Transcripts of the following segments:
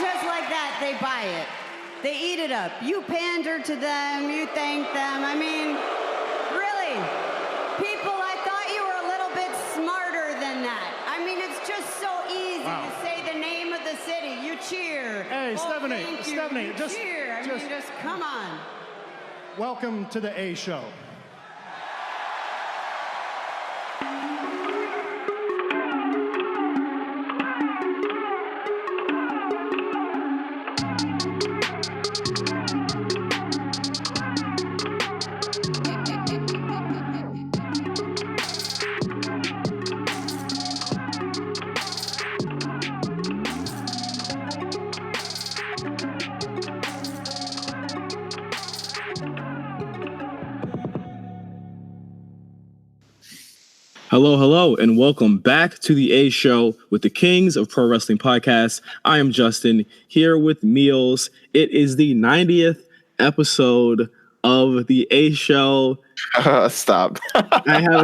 just like that, they buy it. They eat it up. You pander to them, you thank them. I mean, really, people, I thought you were a little bit smarter than that. I mean, it's just so easy to say the name of the city. You cheer. Hey, Stephanie, you cheer. I mean, just come on. Welcome to the A Show. Hello, and welcome back to the A Show with the Kings of Pro Wrestling Podcasts. I am Justin, here with Meelz. It is the 90th episode of the A Show. Stop. I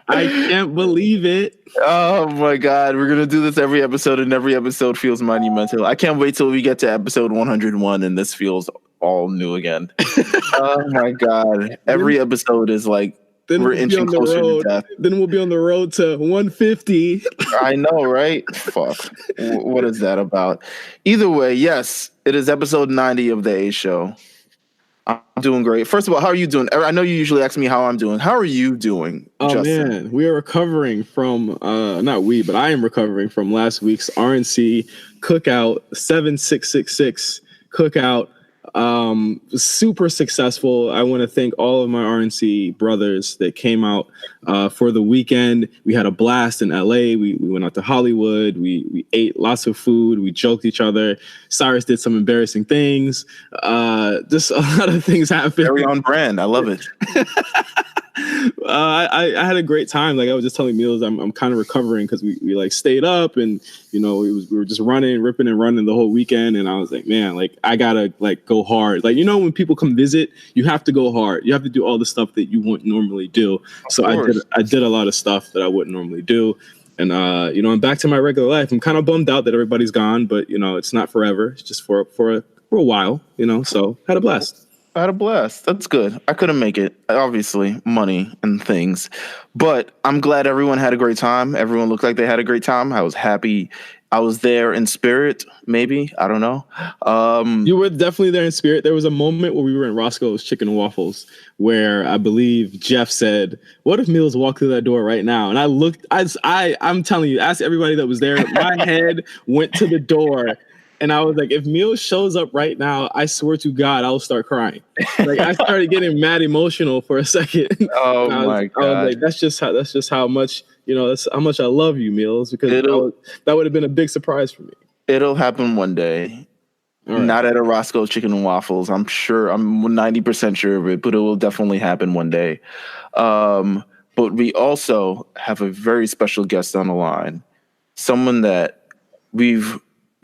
can't believe it. Oh my God, we're gonna do this every episode, and every episode feels monumental. I can't wait till we get to episode 101, and this feels all new again. Oh my God, every episode is like, we're inching closer to death. Then we'll be on the road to 150. I know, right? Fuck. What is that about? Either way, yes, it is episode 90 of the A Show. I'm doing great. First of all, how are you doing? I know you usually ask me how I'm doing. How are you doing, Justin? Man, we are recovering from, not we, but I am recovering from last week's RNC Cookout, 7666 Cookout. Super successful. I want to thank all of my RNC brothers that came out for the weekend. We had a blast in LA. We went out to Hollywood. We ate lots of food. We joked each other. Cyrus did some embarrassing things. Just a lot of things happened. Very on brand. I love it. I had a great time. Like I was just telling Meelz, I'm kind of recovering because we like stayed up and we were just ripping and running the whole weekend. And I was like, man, like I gotta like go hard. Like when people come visit, you have to go hard. You have to do all the stuff that you wouldn't normally do. So I did a lot of stuff that I wouldn't normally do. And I'm back to my regular life. I'm kind of bummed out that everybody's gone, but it's not forever. It's just for a while. So had a blast. I had a blast. That's good. I couldn't make it. Obviously, money and things. But I'm glad everyone had a great time. Everyone looked like they had a great time. I was happy. I was there in spirit, maybe. I don't know. You were definitely there in spirit. There was a moment where we were in Roscoe's Chicken and Waffles where I believe Jeff said, what if Meelz walked through that door right now? And I looked, I'm telling you, ask everybody that was there. My head went to the door. And I was like, if Meelz shows up right now, I swear to God, I'll start crying. Like I started getting mad emotional for a second. Oh my God! I was like, that's just how much that's how much I love you, Meelz, because that would have been a big surprise for me. It'll happen one day. Right. Not at a Roscoe's Chicken and Waffles. I'm sure. I'm 90% sure of it, but it will definitely happen one day. But we also have a very special guest on the line, someone that we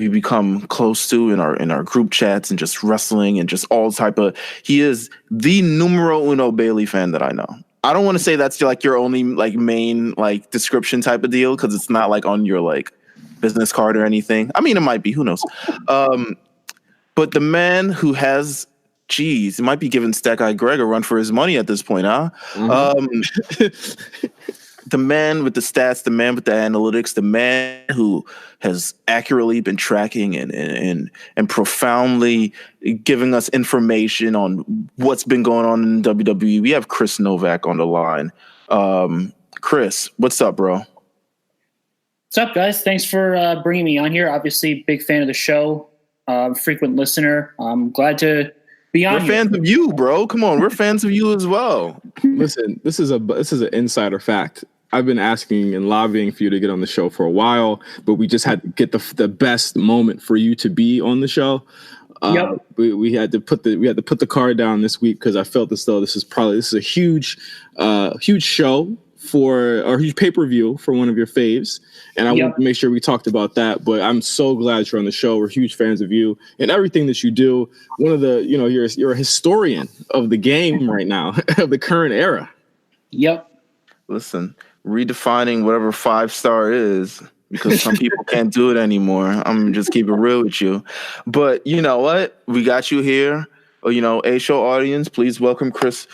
become close to in our group chats and just wrestling and just all type of. He is the numero uno Bailey fan that I know. I don't want to say that's like your only like main like description type of deal because it's not like on your like business card or anything. I mean, it might be. Who knows? But the man who has. Geez, it might be giving Stack Eye Greg a run for his money at this point, huh? Mm-hmm. The man with the stats, the man with the analytics, the man who has accurately been tracking and profoundly giving us information on what's been going on in WWE. We have Chris Novak on the line. Chris, what's up, bro? What's up, guys? Thanks for bringing me on here. Obviously, big fan of the show, frequent listener. I'm glad to be on. We're fans of you, bro. Come on, we're fans of you as well. Listen, this is an insider fact. I've been asking and lobbying for you to get on the show for a while, but we just had to get the best moment for you to be on the show. Yep. We had to put the card down this week because I felt as though this is a huge show or huge pay-per-view for one of your faves, and I wanted to make sure we talked about that. But I'm so glad you're on the show. We're huge fans of you and everything that you do. One of the you're a historian of the game right now of the current era. Yep. Listen, redefining whatever 5-star is because some people can't do it anymore. I'm just keep it real with you. But you know what? We got you here. A show audience, please welcome Chris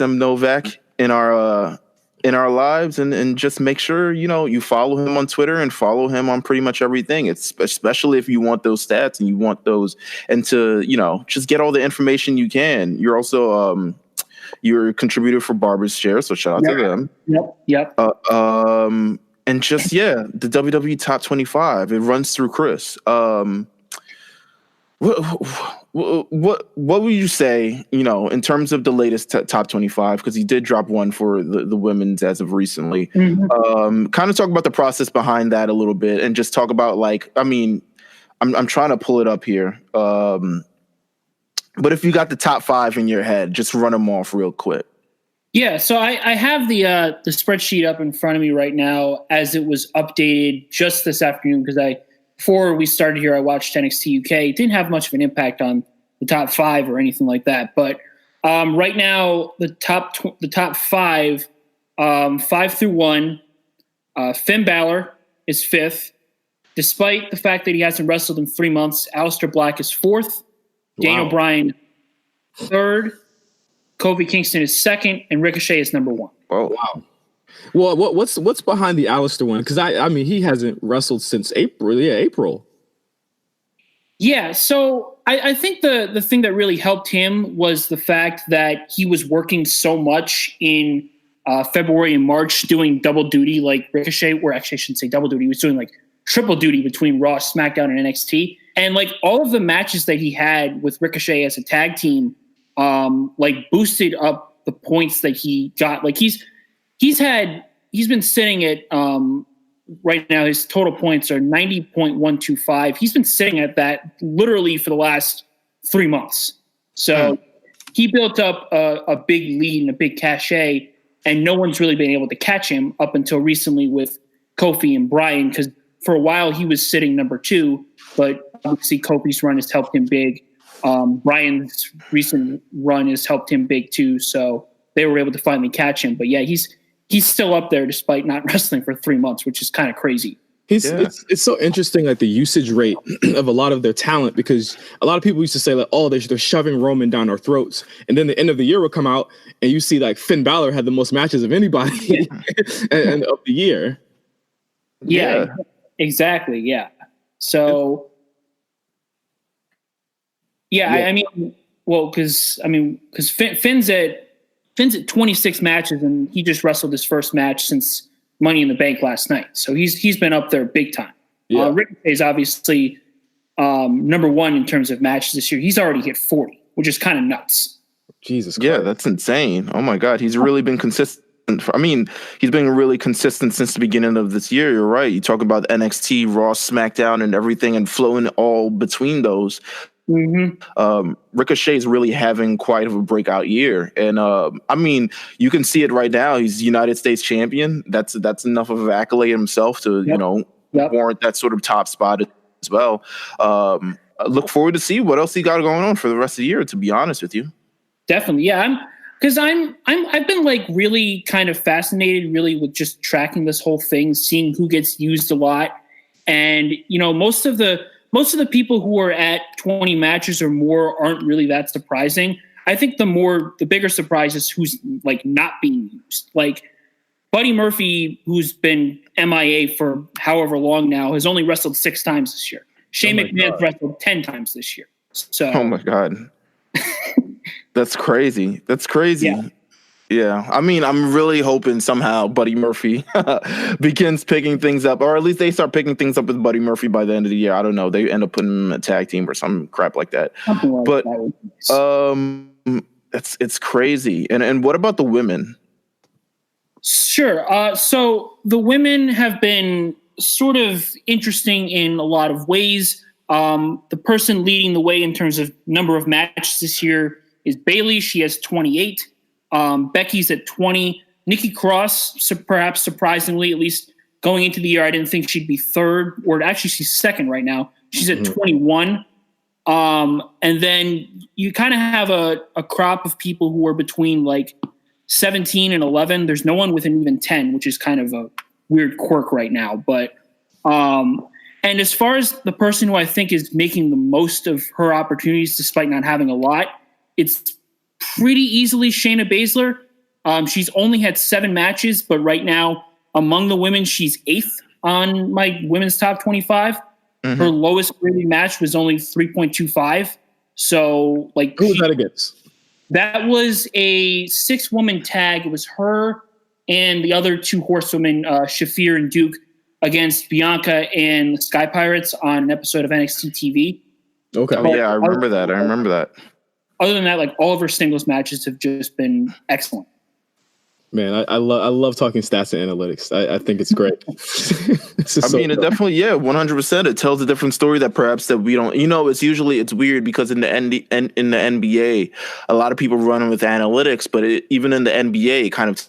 M. Novak in our lives, and just make sure you follow him on Twitter and follow him on pretty much everything. It's especially if you want those stats and you want those, and to just get all the information you can. You're also you're a contributor for Barber's Share, so shout out to them. Yep. And just the WWE Top 25. It runs through Chris. What would you say, in terms of the latest top 25? Because he did drop one for the women's as of recently. Mm-hmm. Kind of talk about the process behind that a little bit, and just talk about I'm trying to pull it up here. But if you got the top 5 in your head, just run them off real quick. Yeah, so I have the spreadsheet up in front of me right now as it was updated just this afternoon, because before we started here, I watched NXT UK. It didn't have much of an impact on the top 5 or anything like that. But right now, the top 5, 5 through 1, Finn Balor is 5th. Despite the fact that he hasn't wrestled in 3 months, Aleister Black is 4th. Daniel Bryan 3rd. Kofi Kingston is 2nd, and Ricochet is number 1. Oh wow! Well, what's behind the Aleister one? Because I mean he hasn't wrestled since April. Yeah, April. Yeah, so I think the thing that really helped him was the fact that he was working so much in February and March doing double duty like Ricochet, or actually I shouldn't say double duty. He was doing like triple duty between Raw, SmackDown, and NXT, and like all of the matches that he had with Ricochet as a tag team. Boosted up the points that he got. Like he's been sitting at right now his total points are 90.125. He's been sitting at that literally for the last 3 months. So he built up a big lead and a big cachet, and no one's really been able to catch him up until recently with Kofi and Bryan, because for a while he was sitting number 2, but obviously Kofi's run has helped him big. Bryan's recent run has helped him big too, so they were able to finally catch him. But yeah, he's still up there despite not wrestling for 3 months, which is kind of crazy. It's so interesting, like the usage rate of a lot of their talent, because a lot of people used to say like, oh, they're shoving Roman down our throats, and then the end of the year will come out and you see like Finn Balor had the most matches of anybody and of the year. Yeah, exactly. Yeah, so. Yeah, I mean, because Finn's at 26 matches, and he just wrestled his first match since Money in the Bank last night. So he's been up there big time. Yeah. Ricochet is obviously number 1 in terms of matches this year. He's already hit 40, which is kind of nuts. Jesus Christ. Yeah, that's insane. Oh my God, he's really been consistent. I mean, he's been really consistent since the beginning of this year. You're right. You talk about NXT, Raw, SmackDown, and everything, and flowing all between those. Mm-hmm. Ricochet is really having quite of a breakout year, and I mean, you can see it right now. He's United States champion. That's enough of an accolade himself to warrant that sort of top spot as well. I look forward to see what else he got going on for the rest of the year. To be honest with you, definitely, yeah. I've been like really kind of fascinated, really, with just tracking this whole thing, seeing who gets used a lot, and most of the people who are at 20 matches or more aren't really that surprising. I think the bigger surprise is who's like not being used. Like Buddy Murphy, who's been MIA for however long now, has only wrestled 6 times this year. Shane McMahon's wrestled 10 times this year. So, oh my God, that's crazy. That's crazy. Yeah. Yeah, I mean, I'm really hoping somehow Buddy Murphy begins picking things up, or at least they start picking things up with Buddy Murphy by the end of the year. I don't know. They end up putting him in a tag team or some crap like that. But it's crazy. And what about the women? Sure. So the women have been sort of interesting in a lot of ways. The person leading the way in terms of number of matches this year is Bayley. She has 28. Becky's at 20. Nikki Cross, perhaps surprisingly, at least going into the year, I didn't think she'd be 3rd, or actually she's 2nd right now. She's at 21. And then you kind of have a crop of people who are between like 17 and 11. There's no one within even 10, which is kind of a weird quirk right now. But And as far as the person who I think is making the most of her opportunities despite not having a lot, it's pretty easily Shayna Baszler. She's only had 7 matches, but right now among the women, she's 8th on my women's top 25. Mm-hmm. Her lowest rated match was only 3.25. So, like, who was that against? That was a 6-woman tag. It was her and the other 2 horsewomen, Shafir and Duke, against Bianca and the Sky Pirates on an episode of NXT TV. Okay. Oh, yeah, I remember that. Other than that, like, all of her singles matches have just been excellent. Man, I love talking stats and analytics. I think it's great. It definitely, 100%. It tells a different story that perhaps that we don't. It's weird because in the NBA, a lot of people run with analytics, but even in the NBA, it kind of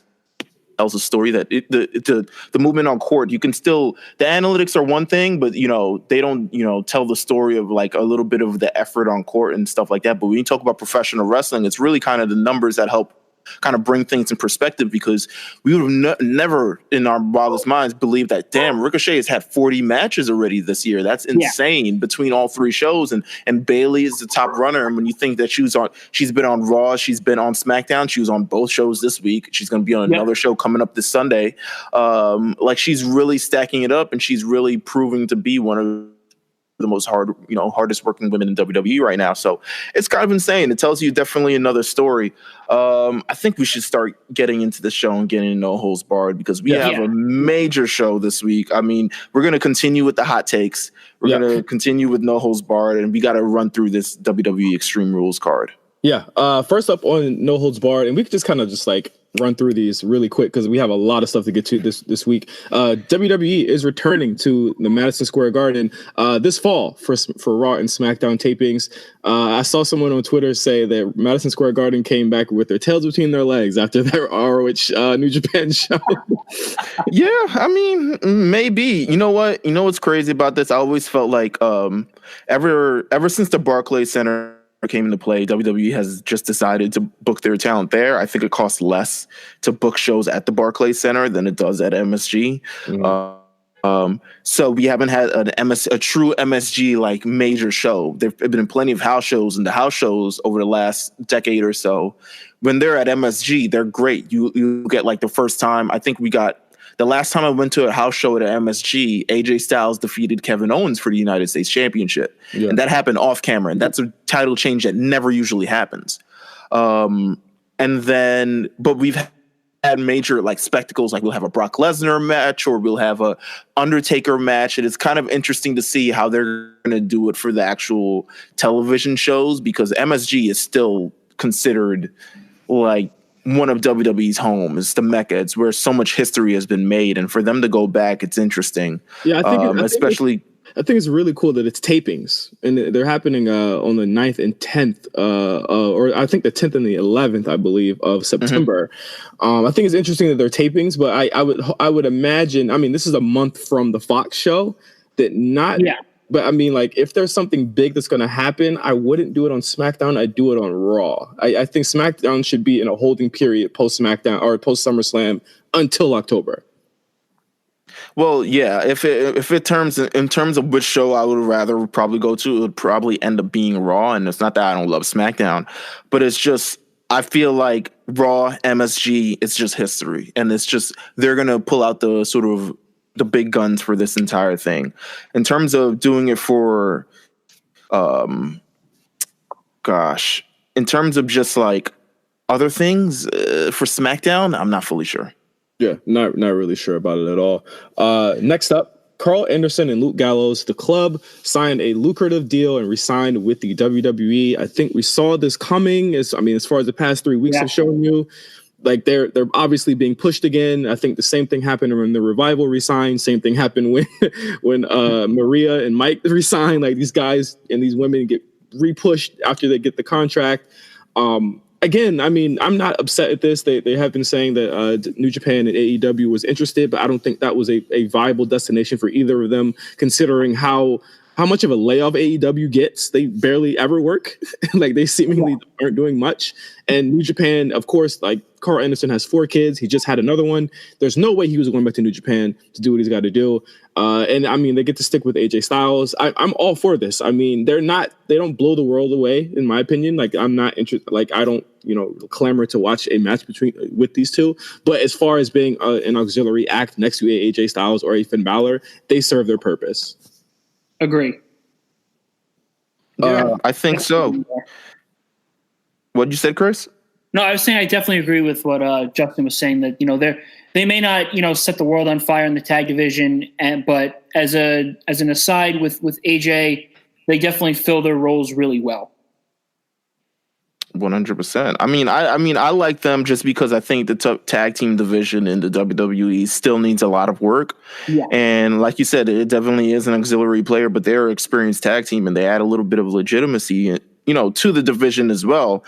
tells a story that the movement on court, you can still, the analytics are one thing, but they don't tell the story of like a little bit of the effort on court and stuff like that. But when you talk about professional wrestling, it's really kind of the numbers that help kind of bring things in perspective, because we would have never in our wildest minds believed that, damn, Ricochet has had 40 matches already this year. That's insane between all 3 shows. And Bayley is the top runner. And when you think that she's been on Raw, she's been on SmackDown, she was on both shows this week. She's going to be on another show coming up this Sunday. She's really stacking it up, and she's really proving to be one of the most hardest working women in WWE right now. So it's kind of insane. It tells you definitely another story. I think we should start getting into the show and getting No Holds Barred, because we have a major show this week. I mean, we're going to continue with the hot takes. We're going to continue with No Holds Barred, and we got to run through this WWE Extreme Rules card. Yeah. First up on No Holds Barred, and we could just kind of just like run through these really quick because we have a lot of stuff to get to this week. WWE is returning to the Madison Square Garden this fall for Raw and SmackDown tapings. I saw someone on Twitter say that Madison Square Garden came back with their tails between their legs after their ROH New Japan show. Yeah, I mean, maybe. You know what? You know what's crazy about this? I always felt like ever since the Barclays Center came into play, WWE has just decided to book their talent there. I think it costs less to book shows at the Barclays Center than it does at MSG. Mm-hmm. So we haven't had a true MSG like major show. There've been plenty of house shows, and the house shows over the last decade or so, when they're at MSG, they're great. You get like the first time. I think the last time I went to a house show at MSG, AJ Styles defeated Kevin Owens for the United States Championship. Yeah. And that happened off camera. And that's a title change that never usually happens. But we've had major like spectacles, like we'll have a Brock Lesnar match or we'll have a Undertaker match. And it's kind of interesting to see how they're going to do it for the actual television shows, because MSG is still considered like one of WWE's home. It's the Mecca. It's where so much history has been made, and for them to go back, it's interesting. Yeah, I think it's really cool that it's tapings, and they're happening on the 9th and 10th, or I think the 10th and the 11th, I believe, of September. Mm-hmm. I think it's interesting that they're tapings, but I would imagine. I mean, this is a month from the Fox show. But I mean, like, if there's something big that's going to happen, I wouldn't do it on SmackDown. I'd do it on Raw. I think SmackDown should be in a holding period post SmackDown or post SummerSlam until October. Well, yeah. In terms of which show I would rather probably go to, it would probably end up being Raw. And it's not that I don't love SmackDown, but it's just I feel like Raw, MSG, it's just history, and it's just they're gonna pull out the sort of the big guns for this entire thing. In terms of doing it for, in terms of just like other things for SmackDown, I'm not fully sure. Yeah, not really sure about it at all. Next up, Carl Anderson and Luke Gallows, the club, signed a lucrative deal and re-signed with the WWE. I think we saw this coming. As far as the past 3 weeks have shown you. Like they're obviously being pushed again. I think the same thing happened when the Revival resigned. Same thing happened when Maria and Mike resigned. Like these guys and these women get repushed after they get the contract. Again, I mean, I'm not upset at this. They have been saying that New Japan and AEW was interested, but I don't think that was a viable destination for either of them, considering how how much of a layoff AEW gets. They barely ever work. Like, they seemingly aren't doing much. And New Japan, of course, like, Carl Anderson has 4 kids. He just had another one. There's no way he was going back to New Japan to do what he's got to do. And I mean, they get to stick with AJ Styles. I'm all for this. I mean, they don't blow the world away, in my opinion. Like, I'm not interested. Like, I don't, clamor to watch a match with these two. But as far as being an auxiliary act next to a AJ Styles or a Finn Balor, they serve their purpose. Agree. Yeah, I think so. What you said, Chris? No, I was saying I definitely agree with what Justin was saying, that they may not set the world on fire in the tag division, but as an aside with AJ, they definitely fill their roles really well. 100%. I mean, I like them just because I think the tag team division in the WWE still needs a lot of work. Yeah. And like you said, it definitely is an auxiliary player, but they're an experienced tag team and they add a little bit of legitimacy, to the division as well.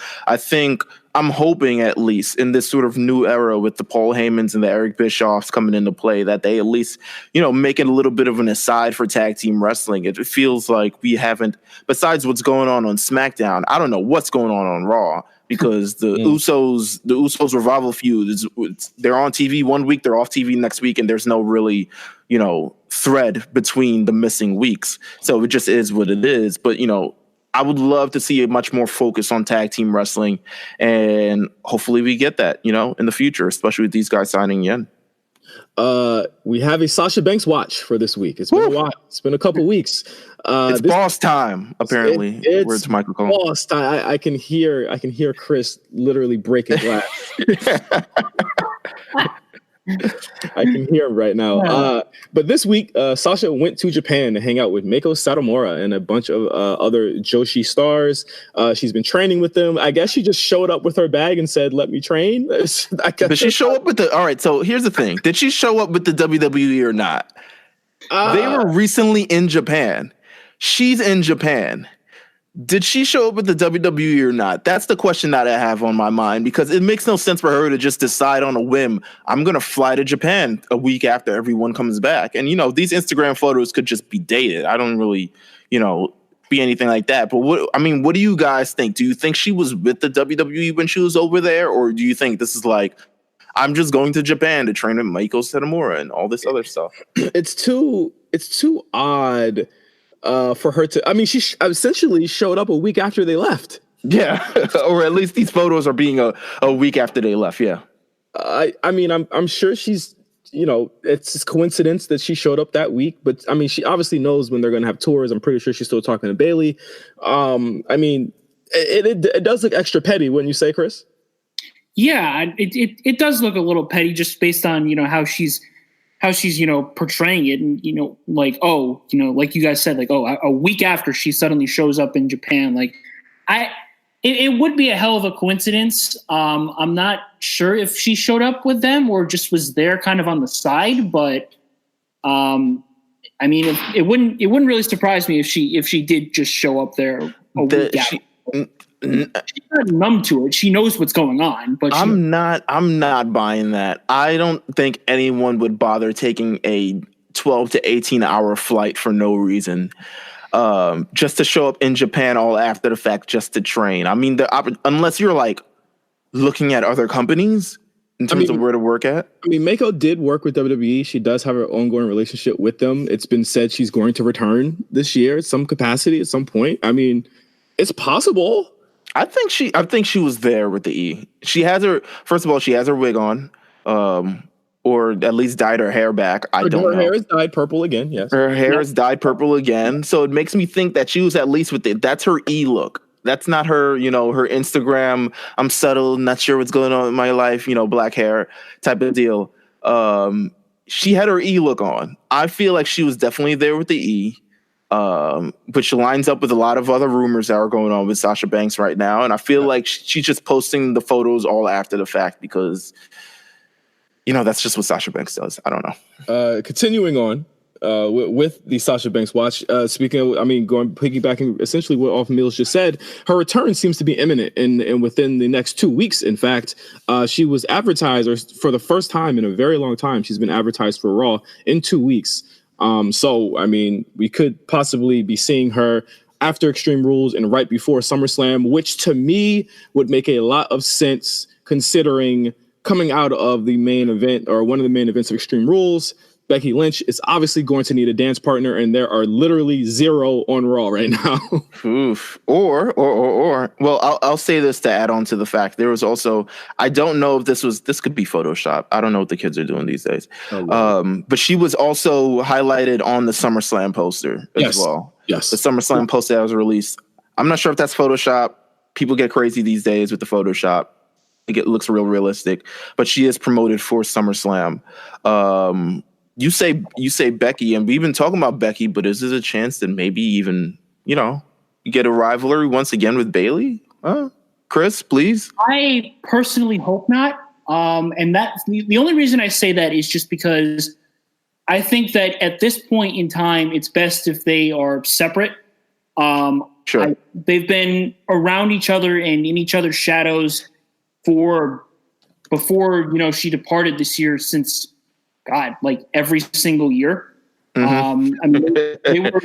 I'm hoping, at least in this sort of new era with the Paul Heymans and the Eric Bischoffs coming into play, that they at least, make it a little bit of an aside for tag team wrestling. It feels like we haven't, besides what's going on SmackDown, I don't know what's going on Raw, because the Usos revival feud they're on TV one week, they're off TV next week, and there's no really, thread between the missing weeks. So it just is what it is. But, I would love to see a much more focus on tag team wrestling, and hopefully we get that, in the future, especially with these guys signing in. We have a Sasha Banks Watch for this week. It's been a while. It's been a couple weeks. It's boss time, apparently. It's boss time. I can hear Chris literally breaking glass. I can hear him right now. But this week, Sasha went to Japan to hang out with Meiko Satomura and a bunch of other Joshi stars. She's been training with them. I guess she just showed up with her bag and said, "Let me train." Did she show up with all right, so here's the thing. Did she show up with the WWE or not? They were recently in Japan. She's in Japan. Did she show up with the WWE or not? That's the question that I have on my mind, because it makes no sense for her to just decide on a whim, I'm going to fly to Japan a week after everyone comes back. And, these Instagram photos could just be dated. I don't really, be anything like that. But what do you guys think? Do you think she was with the WWE when she was over there? Or do you think this is like, I'm just going to Japan to train with Meiko Satomura and all this other stuff? It's too odd. For her to, she essentially showed up a week after they left. Yeah, or at least these photos are being a week after they left. Yeah, I'm sure she's, it's just coincidence that she showed up that week. But she obviously knows when they're going to have tours. I'm pretty sure she's still talking to Bailey. It does look extra petty, wouldn't you say, Chris? Yeah, it does look a little petty, just based on how she's portraying it, and like you guys said, like, a week after she suddenly shows up in Japan. Like, it would be a hell of a coincidence. I'm not sure if she showed up with them or just was there kind of on the side, but it wouldn't really surprise me if she did just show up there a week after. She's not numb to it. She knows what's going on, but I'm not buying that. I don't think anyone would bother taking a 12 to 18 hour flight for no reason, just to show up in Japan all after the fact, just to train. Unless you're like looking at other companies in terms of where to work at. Meiko did work with WWE. She does have an ongoing relationship with them. It's been said she's going to return this year at some capacity at some point. It's possible. I think she was there with the E. She has her wig on, or at least dyed her hair back. Her hair is dyed purple again. Yes, her hair is dyed purple again. So it makes me think that she was at least with it. That's her E look. That's not her, her Instagram, I'm subtle, not sure what's going on in my life, black hair type of deal. She had her E look on. I feel like she was definitely there with the E. Which lines up with a lot of other rumors that are going on with Sasha Banks right now. And I feel like she's just posting the photos all after the fact because, that's just what Sasha Banks does. I don't know. Continuing on with the Sasha Banks Watch, speaking of, piggybacking essentially what off Meelz just said, her return seems to be imminent and within the next 2 weeks. In fact, she was advertised, or for the first time in a very long time, she's been advertised for Raw in 2 weeks. So, I mean, we could possibly be seeing her after Extreme Rules and right before SummerSlam, which to me would make a lot of sense considering coming out of the main event or one of the main events of Extreme Rules. Becky Lynch is obviously going to need a dance partner, and there are literally 0 on Raw right now. Oof. Or. Well, I'll say this to add on to the fact there was also, I don't know if this could be Photoshop. I don't know what the kids are doing these days. Oh, wow. But she was also highlighted on the SummerSlam poster as well. Yes. The SummerSlam poster that was released. I'm not sure if that's Photoshop. People get crazy these days with the Photoshop. It looks realistic, but she is promoted for SummerSlam. You say Becky, and we've been talking about Becky, but is there a chance that maybe even, you get a rivalry once again with Bayley? Chris, please. I personally hope not. And that's the only reason I say that is just because I think that at this point in time, it's best if they are separate. Sure. They've been around each other and in each other's shadows before she departed this year since, God, like every single year. Mm-hmm. I mean, they were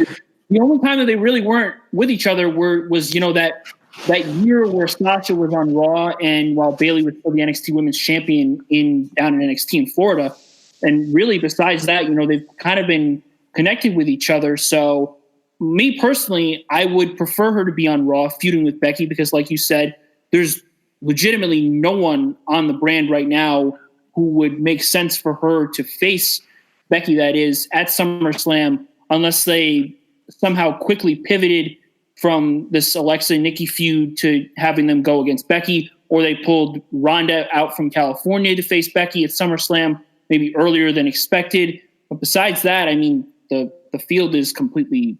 the only time that they really weren't with each other was that year where Sasha was on Raw and while Bayley was still the NXT Women's Champion down in NXT in Florida. And really, besides that, they've kind of been connected with each other. So, me personally, I would prefer her to be on Raw feuding with Becky because, like you said, there's legitimately no one on the brand right now who would make sense for her to face Becky, that is, at SummerSlam, unless they somehow quickly pivoted from this Alexa and Nikki feud to having them go against Becky, or they pulled Ronda out from California to face Becky at SummerSlam, maybe earlier than expected. But besides that, I mean, the field is completely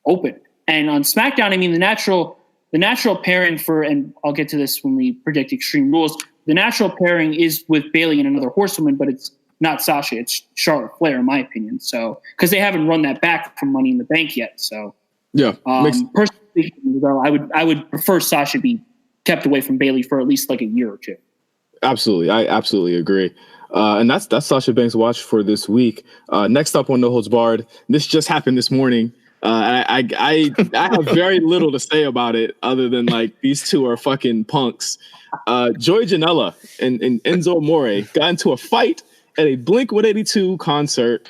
open. And on SmackDown, I mean, the natural pairing for, and I'll get to this when we predict Extreme Rules, the natural pairing is with Bayley and another horsewoman, but it's not Sasha. It's Charlotte Flair, in my opinion. So, because they haven't run that back from Money in the Bank yet. So, yeah. Personally, though, I would prefer Sasha be kept away from Bayley for at least like a year or two. Absolutely, I absolutely agree. And that's Sasha Banks Watch for this week. Next up on No Holds Barred, this just happened this morning. I have very little to say about it other than like these two are fucking punks. Joey Janela and Enzo Amore got into a fight at a Blink-182 concert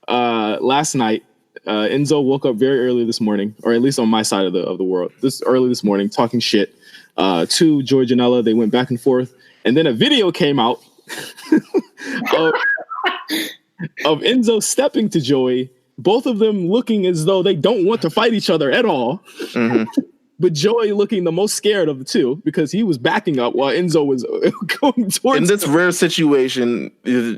last night. Enzo woke up very early this morning, or at least on my side of the world, early this morning, talking shit to Joey Janela. They went back and forth, and then a video came out of Enzo stepping to Joey, both of them looking as though they don't want to fight each other at all. Mm-hmm. But Joey looking the most scared of the two because he was backing up while Enzo was going towards In this rare situation,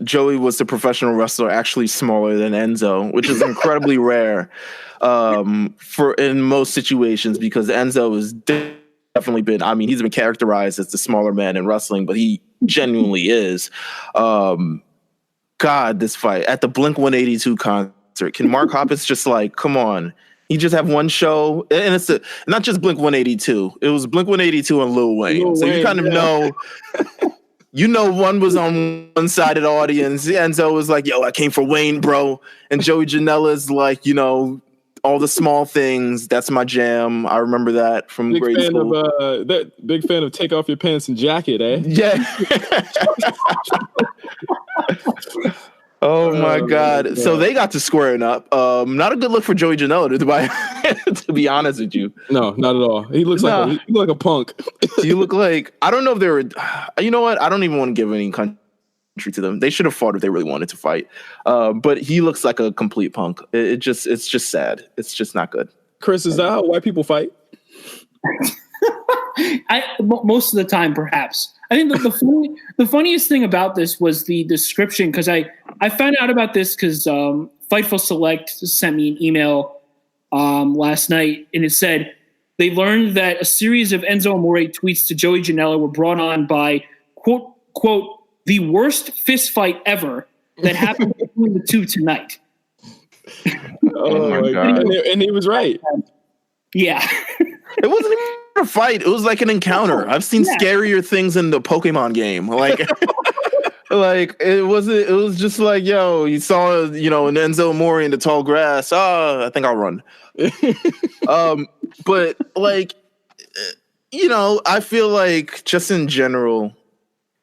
Joey was the professional wrestler actually smaller than Enzo, which is incredibly rare in most situations because Enzo has definitely been, he's been characterized as the smaller man in wrestling, but he genuinely is. God, this fight at the Blink-182 concert. Can Mark Hoppus just come on? He just have one show, and it's not just Blink-182. It was Blink-182 and Lil Wayne. So you kind of know, one was on one side of the audience. Enzo was like, "Yo, I came for Wayne, bro," and Joey Janela's like, all the small things. That's my jam. I remember that from grade school. Big fan of Take Off Your Pants and Jacket, eh? Yeah. Oh my God! So they got to squaring up. Not a good look for Joey Janela, to be honest with you. No, not at all. He looks like a punk. You look like, I don't know if they were. You know what? I don't even want to give any country to them. They should have fought if they really wanted to fight. But he looks like a complete punk. It's just sad. It's just not good. Chris, is that how white people fight? Most of the time, perhaps. I think the funniest thing about this was the description, because I found out about this because Fightful Select sent me an email last night, and it said they learned that a series of Enzo Amore tweets to Joey Janela were brought on by quote the worst fist fight ever that happened between the two tonight. Oh my God! And he was right. Yeah. It wasn't even a fight. It was like an encounter. I've seen scarier things in the Pokemon game. Like Like it was just like, yo, you saw, an Enzo Amore in the tall grass. I think I'll run. But like, I feel like just in general,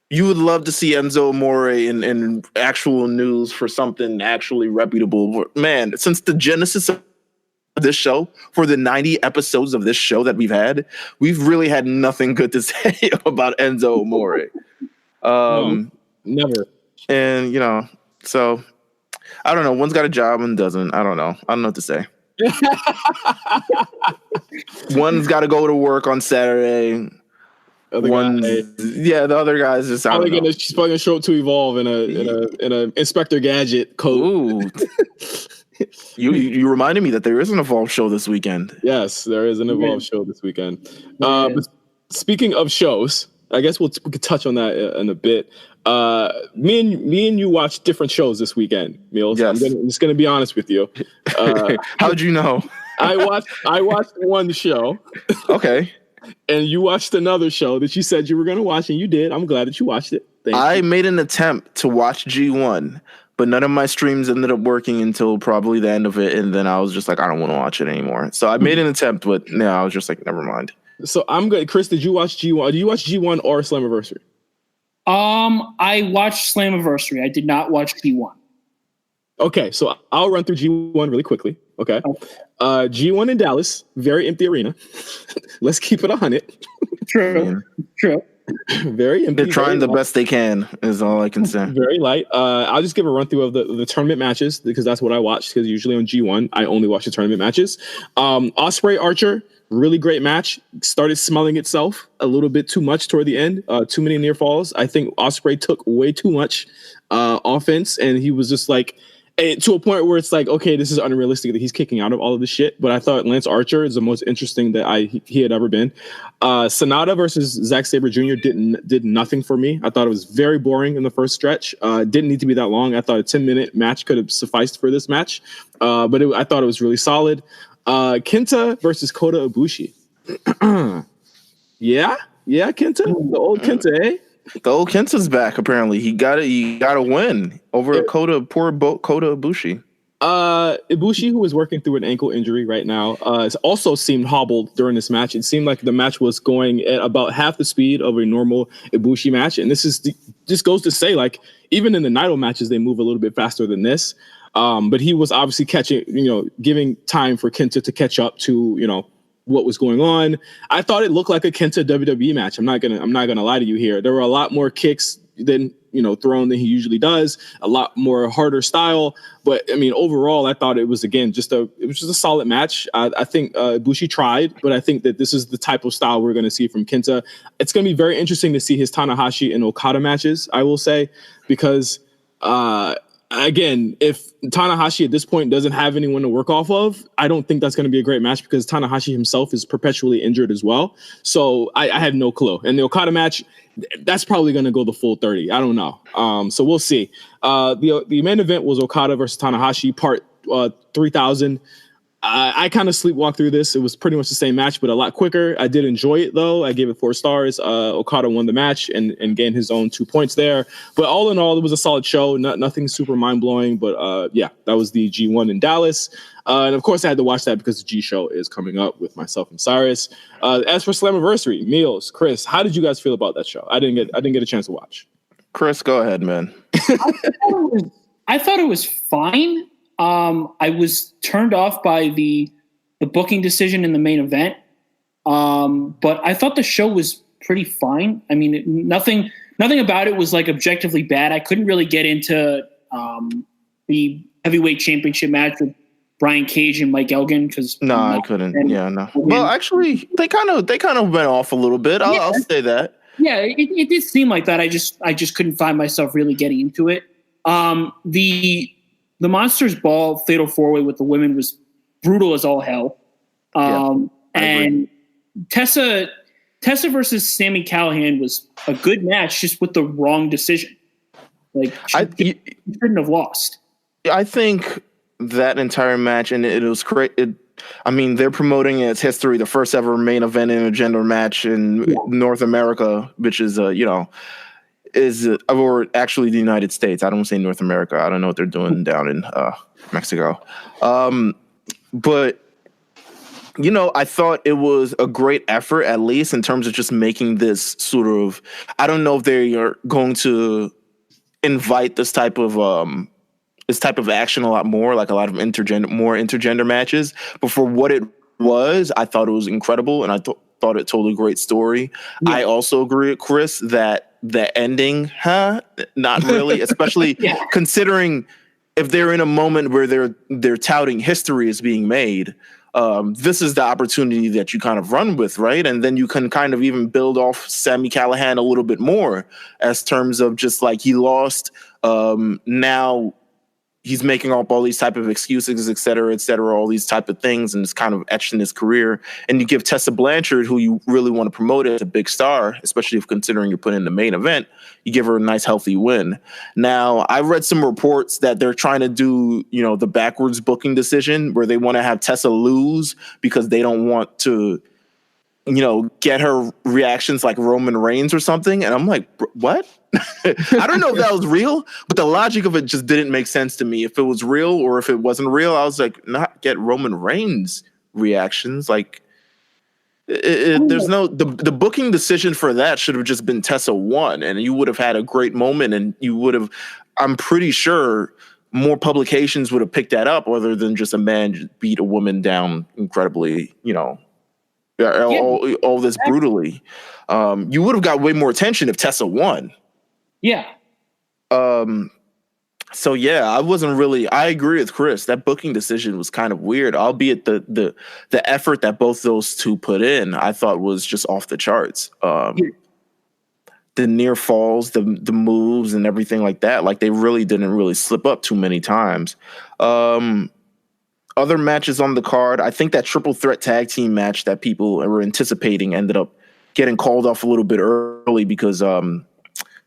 you would love to see Enzo Amore in actual news for something actually reputable. But man, since the genesis of this show, for the 90 episodes of this show that we've had, we've really had nothing good to say about Enzo Amore. No, never. And, so I don't know. One's got a job and doesn't. I don't know. I don't know what to say. One's got to go to work on Saturday. The other guy's just out. She's probably gonna show up to Evolve in a Inspector Gadget coat. Ooh. You reminded me that there is an Evolve show this weekend. Yes, there is an Evolve show this weekend. But speaking of shows, I guess we could touch on that in a bit. Me and you watched different shows this weekend, Meelz. Yes. I'm just gonna be honest with you. How'd you know? I watched one show. Okay. And you watched another show that you said you were going to watch, and you did. I'm glad that you watched it. I made an attempt to watch G1, but none of my streams ended up working until probably the end of it, and then I was just like, I don't want to watch it anymore. So I made an attempt, but I was just like, never mind. So I'm good. Chris, did you watch G1? Did you watch G1 or Slammiversary? I watched Slammiversary. I did not watch G1. Okay, so I'll run through G1 really quickly. Okay. G1 in Dallas, very empty arena. Let's keep it 100. True. Very empty. They're trying the best they can, is all I can say. Very light. I'll just give a run through of the tournament matches because that's what I watch. Because usually on G1, I only watch the tournament matches. Ospreay Archer, really great match. Started smelling itself a little bit too much toward the end. Too many near falls. I think Ospreay took way too much offense, and he was just like, to a point where it's like, okay, this is unrealistic that he's kicking out of all of this shit. But I thought Lance Archer is the most interesting that he had ever been. Sonata versus Zack Sabre Jr. did nothing for me. I thought it was very boring in the first stretch. Didn't need to be that long. I thought a 10-minute match could have sufficed for this match. But I thought it was really solid. Kenta versus Kota Ibushi. Yeah, Kenta, the old Kenta, eh? The old Kenta's back. Apparently, he got a win over Kota Ibushi. Ibushi, who is working through an ankle injury right now, also seemed hobbled during this match. It seemed like the match was going at about half the speed of a normal Ibushi match, and this goes to say, like, even in the Naito matches, they move a little bit faster than this. But he was obviously giving time for Kenta to catch up to what was going on. I thought it looked like a Kenta WWE match. I'm not gonna lie to you here. There were a lot more kicks than thrown than he usually does. A lot more harder style. But I mean, overall, I thought it was just a solid match. I think Ibushi tried, but I think that this is the type of style we're going to see from Kenta. It's going to be very interesting to see his Tanahashi and Okada matches, I will say, because again, if Tanahashi at this point doesn't have anyone to work off of, I don't think that's going to be a great match because Tanahashi himself is perpetually injured as well. So I have no clue. And the Okada match, that's probably going to go the full 30. I don't know. So we'll see. The main event was Okada versus Tanahashi, part 3000. I kind of sleepwalked through this. It was pretty much the same match, but a lot quicker. I did enjoy it, though. I gave it 4 stars. Okada won the match and gained his own 2 points there. But all in all, it was a solid show. Nothing super mind-blowing, but that was the G1 in Dallas. And, of course, I had to watch that because the G show is coming up with myself and Cyrus. As for Slammiversary, Meelz, Chris, how did you guys feel about that show? I didn't get a chance to watch. Chris, go ahead, man. I thought it was fine. I was turned off by the booking decision in the main event. But I thought the show was pretty fine. I mean, nothing about it was like objectively bad. I couldn't really get into the heavyweight championship match with Brian Cage and Mike Elgin because I couldn't. Yeah, no. Well, actually, they kind of went off a little bit. I'll say that. Yeah, it did seem like that. I just couldn't find myself really getting into it. The Monsters Ball Fatal 4-Way with the women was brutal as all hell. And Tessa versus Sami Callihan was a good match, just with the wrong decision. Like, she shouldn't have lost. I think that entire match, and it was great. I mean, they're promoting its history, the first ever main event in a gender match in North America, which is, or actually the United States. I don't say North America. I don't know what they're doing down in Mexico. But I thought it was a great effort, at least in terms of just making this sort of. I don't know if they are going to invite this type of action a lot more, like a lot of intergender matches. But for what it was, I thought it was incredible, and I thought it told a great story. Yeah. I also agree with Chris that the ending, not really, especially considering if they're in a moment where they're touting history is being made. This is the opportunity that you kind of run with, right? And then you can kind of even build off Sami Callihan a little bit more as terms of just like he lost. Now he's making up all these type of excuses, et cetera, all these type of things, and it's kind of etched in his career. And you give Tessa Blanchard, who you really want to promote as a big star, especially if considering you're putting in the main event, you give her a nice, healthy win. Now, I read some reports that they're trying to do, the backwards booking decision where they want to have Tessa lose because they don't want to, get her reactions like Roman Reigns or something. And I'm like, what? I don't know if that was real, but the logic of it just didn't make sense to me. If it was real or if it wasn't real, I was like, not get Roman Reigns reactions. Like, there's no the booking decision for that should have just been Tessa won, and you would have had a great moment, and you would have. I'm pretty sure more publications would have picked that up, other than just a man just beat a woman down incredibly, all this brutally. You would have got way more attention if Tessa won. Yeah. So yeah, I agree with Chris. That booking decision was kind of weird, albeit the effort that both those two put in, I thought was just off the charts. The near falls, the moves and everything like that, like they really didn't really slip up too many times. Other matches on the card, I think that triple threat tag team match that people were anticipating ended up getting called off a little bit early because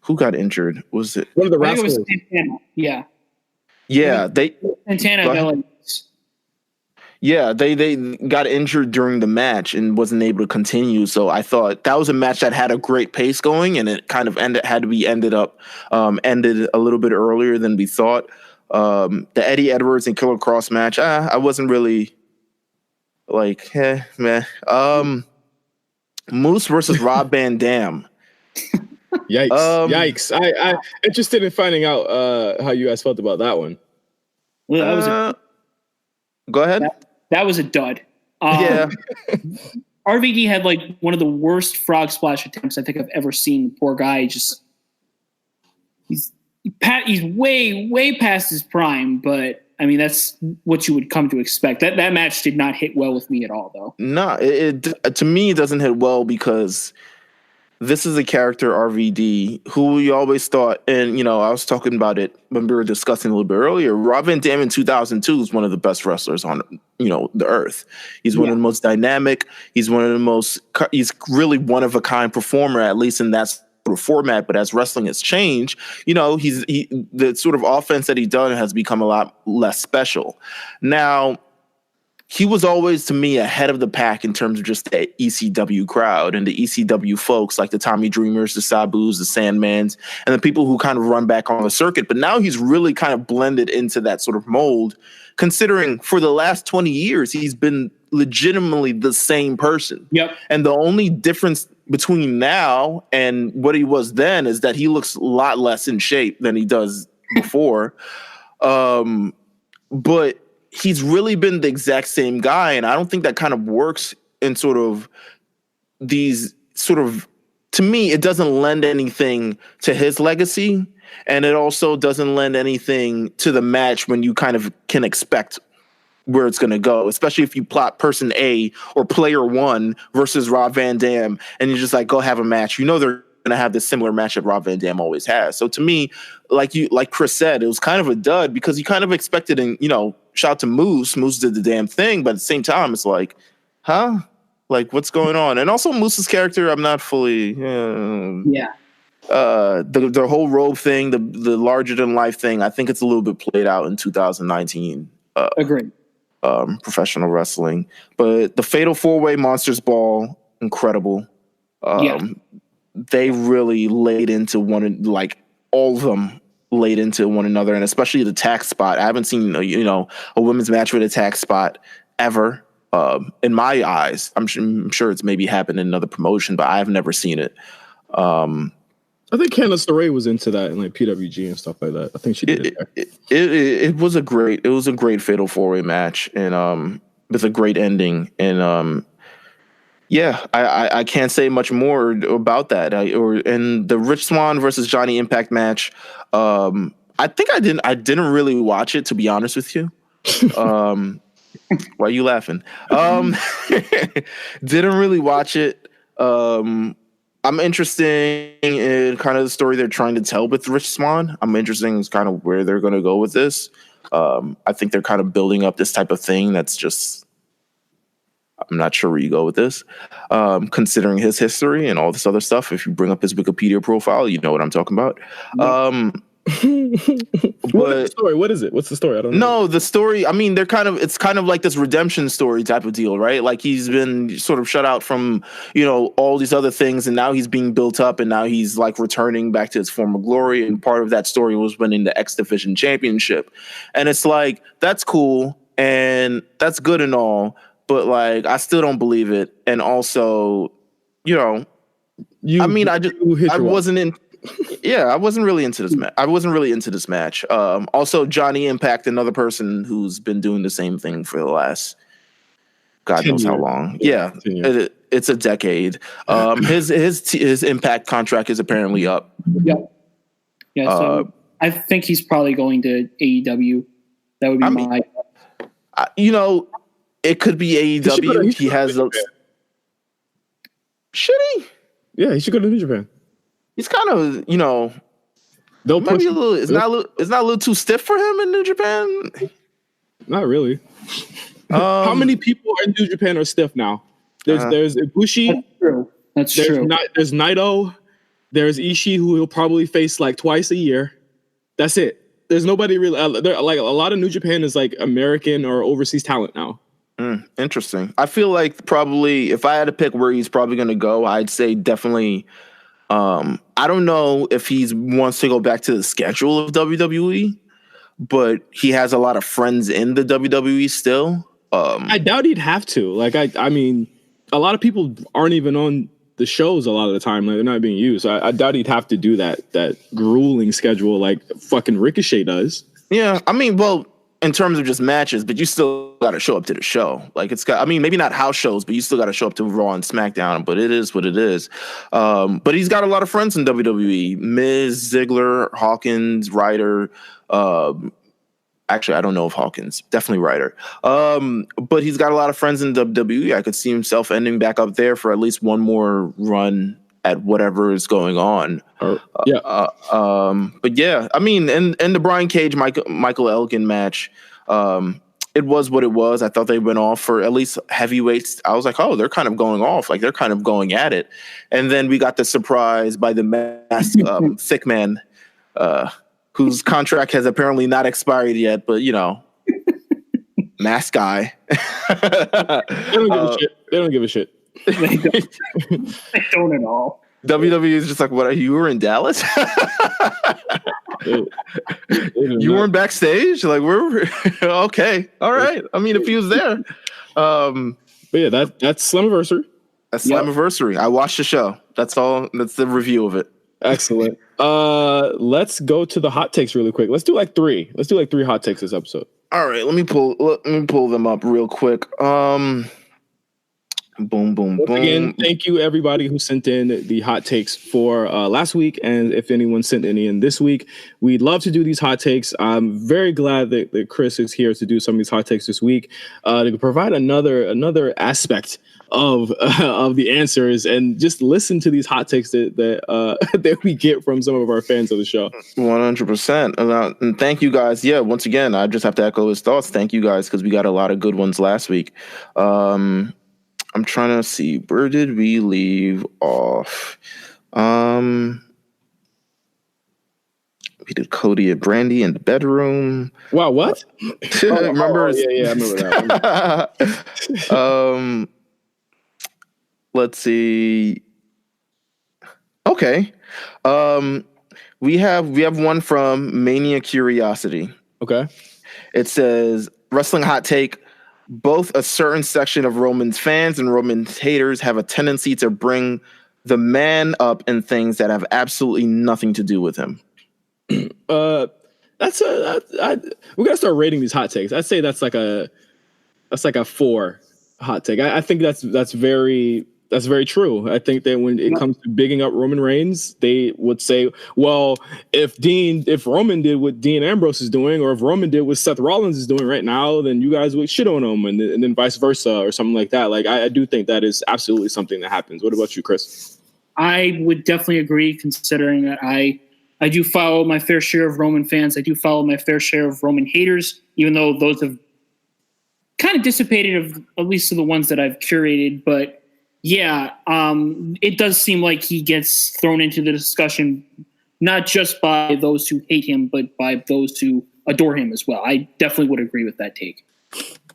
who got injured? Was it one of the I think it was Rascals? Santana. Yeah. Yeah, Santana. Yeah, they got injured during the match and wasn't able to continue. So I thought that was a match that had a great pace going, and it kind of ended a little bit earlier than we thought. The Eddie Edwards and Killer Cross match, I wasn't really like, meh. Moose versus Rob Van Dam. Yikes! I'm interested in finding out how you guys felt about that one. Well, that was go ahead. That was a dud. Yeah. RVD had like one of the worst frog splash attempts I think I've ever seen. Poor guy, he's way past his prime, but I mean that's what you would come to expect. That match did not hit well with me at all, though. No, it to me it doesn't hit well because this is a character, RVD, who we always thought, and I was talking about it when we were discussing a little bit earlier. Rob Van Dam in 2002 is one of the best wrestlers on the earth. He's one of the most dynamic. He's he's really one of a kind performer, at least in that sort of format. But as wrestling has changed, the sort of offense that he done has become a lot less special. Now, he was always, to me, ahead of the pack in terms of just the ECW crowd and the ECW folks like the Tommy Dreamers, the Sabus, the Sandmans, and the people who kind of run back on the circuit. But now he's really kind of blended into that sort of mold, considering for the last 20 years, he's been legitimately the same person. Yep. And the only difference between now and what he was then is that he looks a lot less in shape than he does before. But he's really been the exact same guy, and I don't think that kind of works in sort of these sort of, to me, it doesn't lend anything to his legacy, and it also doesn't lend anything to the match when you kind of can expect where it's going to go, especially if you plot person A or player one versus Rob Van Dam, and you're just like, go have a match. They're going to have this similar match that Rob Van Dam always has. So to me, like Chris said, it was kind of a dud because you kind of expected, and shout out to Moose. Moose did the damn thing, but at the same time, it's like, huh? Like, what's going on? And also, Moose's character, I'm not fully. The whole robe thing, the larger than life thing, I think it's a little bit played out in 2019. Agreed. Professional wrestling, but the Fatal 4-Way Monsters Ball, incredible. they really laid into all of them laid into one another, and especially the tag spot. I haven't seen a women's match with a tag spot ever. In my eyes, I'm sure it's maybe happened in another promotion, but I've never seen it. I think Candice LeRae was into that in like PWG and stuff like that. I think she did it. It was a great fatal 4-way match, and with a great ending. And I can't say much more about that. And the Rich Swann versus Johnny Impact match, I think I didn't really watch it, to be honest with you. Why are you laughing? Didn't really watch it. I'm interested in kind of the story they're trying to tell with Rich Swann. I'm interested in kind of where they're going to go with this. I think they're kind of building up this type of thing that's just, I'm not sure where you go with this, considering his history and all this other stuff. If you bring up his Wikipedia profile, you know what I'm talking about. What is the story? What is it? What's the story? I don't know. No, the story, I mean, it's kind of like this redemption story type of deal, right? Like he's been sort of shut out from, all these other things, and now he's being built up, and now he's like returning back to his former glory. And part of that story was winning the X Division Championship. And it's like, that's cool and that's good and all, but like, I still don't believe it. And also, I wasn't really into this match. I wasn't really into this match. Also, Johnny Impact, another person who's been doing the same thing for the last God knows how long. Yeah, it's a decade. His Impact contract is apparently up. Yep. Yeah. So I think he's probably going to AEW. That would be my. It could be AEW. He has a. Should he? Yeah, he should go to New Japan. He's kind of, they'll push maybe it's not a little too stiff for him in New Japan. Not really. How many people in New Japan are stiff now? There's Ibushi. That's true. There's Naito. There's Ishii, who he'll probably face like twice a year. That's it. There's nobody really. Like a lot of New Japan is like American or overseas talent now. Interesting. I feel like probably if I had to pick where he's probably going to go, I'd say definitely. I don't know if he wants to go back to the schedule of WWE, but he has a lot of friends in the WWE still. I doubt he'd have to. Like, I mean, a lot of people aren't even on the shows a lot of the time. Like, they're not being used. So I doubt he'd have to do that grueling schedule like fucking Ricochet does. Yeah, I mean, well, in terms of just matches, but you still got to show up to the show. Like maybe not house shows, but you still got to show up to Raw and SmackDown, but it is what it is. But he's got a lot of friends in WWE. Miz, Ziggler, Hawkins, Ryder. Actually, I don't know if Hawkins, definitely Ryder. But he's got a lot of friends in WWE. I could see himself ending back up there for at least one more run at whatever is going on. But yeah, I mean, and the Brian Cage, Michael Elgin match, it was what it was. I thought they went off for at least heavyweights. I was like, oh, they're kind of going off. Like, they're kind of going at it. And then we got the surprise by the masked thick man, whose contract has apparently not expired yet, but, mask guy. They don't give a shit. They don't at all. WWE is just like, what? You were in Dallas? You weren't backstage? Like, we're okay. All right. I mean, if he was there. But yeah, that's Slammiversary. That's Slammiversary. I watched the show. That's all. That's the review of it. Excellent. Let's go to the hot takes really quick. Let's do like three. Let's do like 3 hot takes this episode. All right. Let me pull them up real quick. Boom, boom, boom. Again, thank you everybody who sent in the hot takes for last week, and if anyone sent any in this week, we'd love to do these hot takes. I'm very glad that Chris is here to do some of these hot takes this week to provide another aspect of the answers and just listen to these hot takes that we get from some of our fans of the show. 100%. And thank you guys. Yeah, once again, I just have to echo his thoughts. Thank you guys, because we got a lot of good ones last week. I'm trying to see, where did we leave off? We did Cody and Brandy in the bedroom. Wow, what? Remember? Yeah, I remember that. Let's see. Okay. We have one from Mania Curiosity. Okay. It says, wrestling hot take. Both a certain section of Roman's fans and Roman's haters have a tendency to bring the man up in things that have absolutely nothing to do with him. We gotta start rating these hot takes. I'd say that's like a 4 hot take. I think that's very true. I think that when it comes to bigging up Roman Reigns, they would say, well, if Roman did what Dean Ambrose is doing, or if Roman did what Seth Rollins is doing right now, then you guys would shit on him, and then vice versa, or something like that. Like, I do think that is absolutely something that happens. What about you, Chris? I would definitely agree, considering that I do follow my fair share of Roman fans. I do follow my fair share of Roman haters, even though those have kind of dissipated, at least to the ones that I've curated. But yeah, it does seem like he gets thrown into the discussion, not just by those who hate him, but by those who adore him as well. I definitely would agree with that take.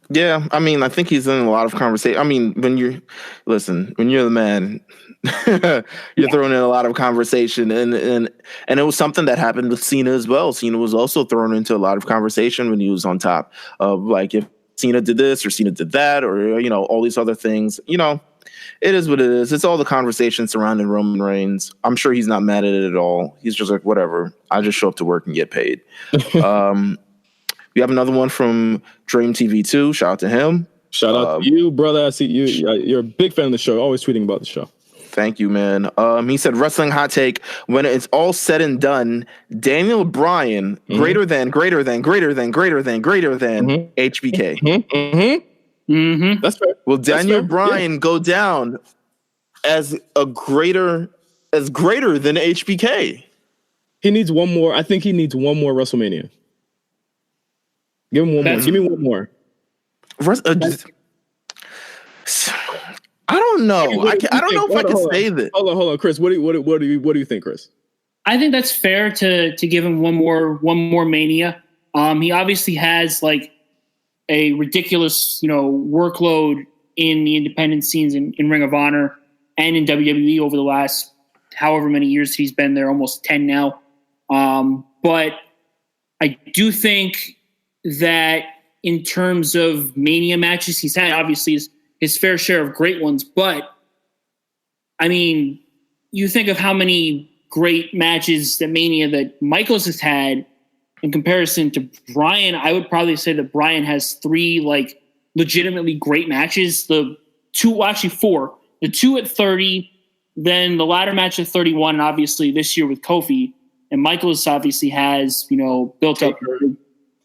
Yeah, I mean, I think he's in a lot of conversation. I mean, when you're the man, you're throwing in a lot of conversation, and it was something that happened with Cena as well. Cena was also thrown into a lot of conversation when he was on top of, like, if Cena did this or Cena did that, or all these other things. It is what it is. It's all the conversation surrounding Roman Reigns. I'm sure he's not mad at it at all. He's just like, whatever. I just show up to work and get paid. We have another one from Dream TV2. Shout out to him. Shout out to you, brother. I see you. You're a big fan of the show. Always tweeting about the show. Thank you, man. He said, wrestling hot take. When it's all said and done, Daniel Bryan, greater than HBK. That's fair. Will Daniel Bryan go down as greater than HBK? He needs one more. I think he needs one more WrestleMania. Give him one more. Give me one more. I don't know. I don't know if I can say this. Hold on, Chris. What do you think, Chris? I think that's fair to give him one more Mania. He obviously has like a ridiculous, workload in the independent scenes in Ring of Honor and in WWE over the last however many years he's been there, almost 10 now. But I do think that in terms of Mania matches, he's had obviously his fair share of great ones. But I mean, you think of how many great matches that Mania that Michaels has had in comparison to Bryan. I would probably say that Bryan has 3 like legitimately great matches. The 4. The 2 at 30, then the ladder match at 31, and obviously this year with Kofi. And Michaels obviously has, built Taker. Up.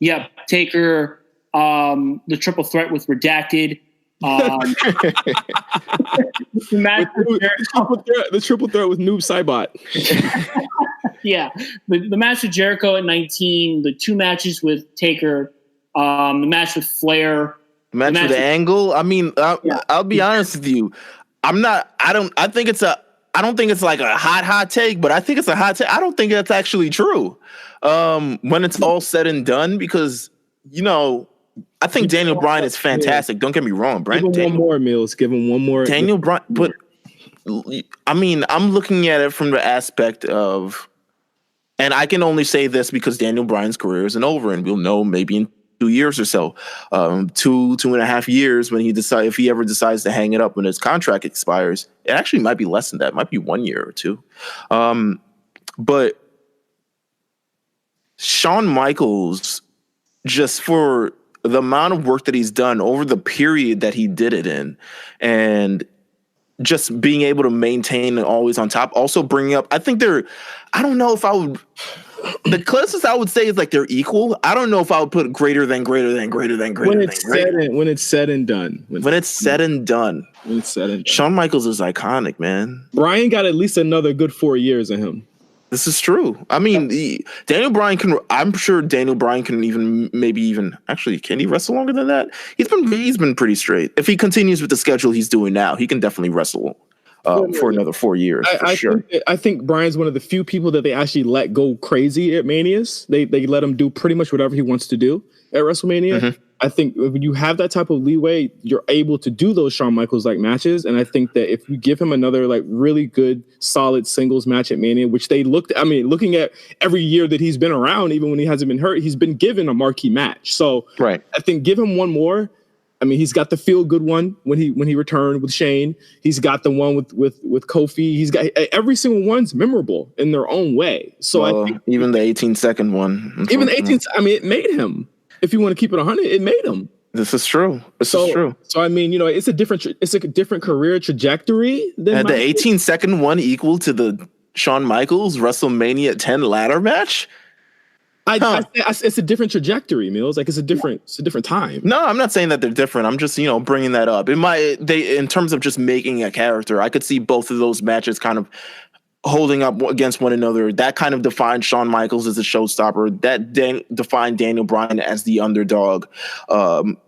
Yep, Taker, the triple threat with Redacted. The triple threat with Noob Saibot. Yeah, the match with Jericho at 19, the 2 matches with Taker, the match with Flair, the match with Angle. I mean, I'll be honest with you. I don't think it's like a hot take, but I think it's a hot take. I don't think that's actually true. When it's all said and done, because I think Daniel Bryan is fantastic. Don't get me wrong, Bryan. Give him one more, Meelz. Give him one more. Daniel Bryan, but I mean, I'm looking at it from the aspect of, and I can only say this because Daniel Bryan's career isn't over, and we'll know maybe in 2 years or so, 2.5 years when if he ever decides to hang it up when his contract expires. It actually might be less than that. It might be 1 year or 2. But Shawn Michaels, just for the amount of work that he's done over the period that he did it in, and just being able to maintain and always on top, also bringing up, I don't know if I would, the closest I would say is like they're equal. I don't know if I would put greater than. When it's said and done. Shawn Michaels is iconic, man. Bryan got at least another good 4 years in him. This is true. I mean, I'm sure Daniel Bryan can actually, can he wrestle longer than that? He's been pretty straight. If he continues with the schedule he's doing now, he can definitely wrestle for another 4 years. I think Bryan's one of the few people that they actually let go crazy at Manias. They let him do pretty much whatever he wants to do at WrestleMania. I think when you have that type of leeway, you're able to do those Shawn Michaels-like matches. And I think that if you give him another like really good, solid singles match at Mania, which looking at every year that he's been around, even when he hasn't been hurt, he's been given a marquee match. So I think give him one more. I mean, he's got the feel-good one when he returned with Shane. He's got the one with Kofi. He's got every single one's memorable in their own way. So I think even the 18-second one, even the 18th. I mean, it made him. If you want to keep it 100, it made him. This is true. This is true. So I mean, it's a different career trajectory than the 18-second one equal to the Shawn Michaels WrestleMania 10 ladder match. It's a different trajectory, Meelz. Like it's a different time. No, I'm not saying that they're different. I'm just bringing that up. In terms of just making a character, I could see both of those matches kind of holding up against one another. That kind of defined Shawn Michaels as a showstopper. That defined Daniel Bryan as the underdog.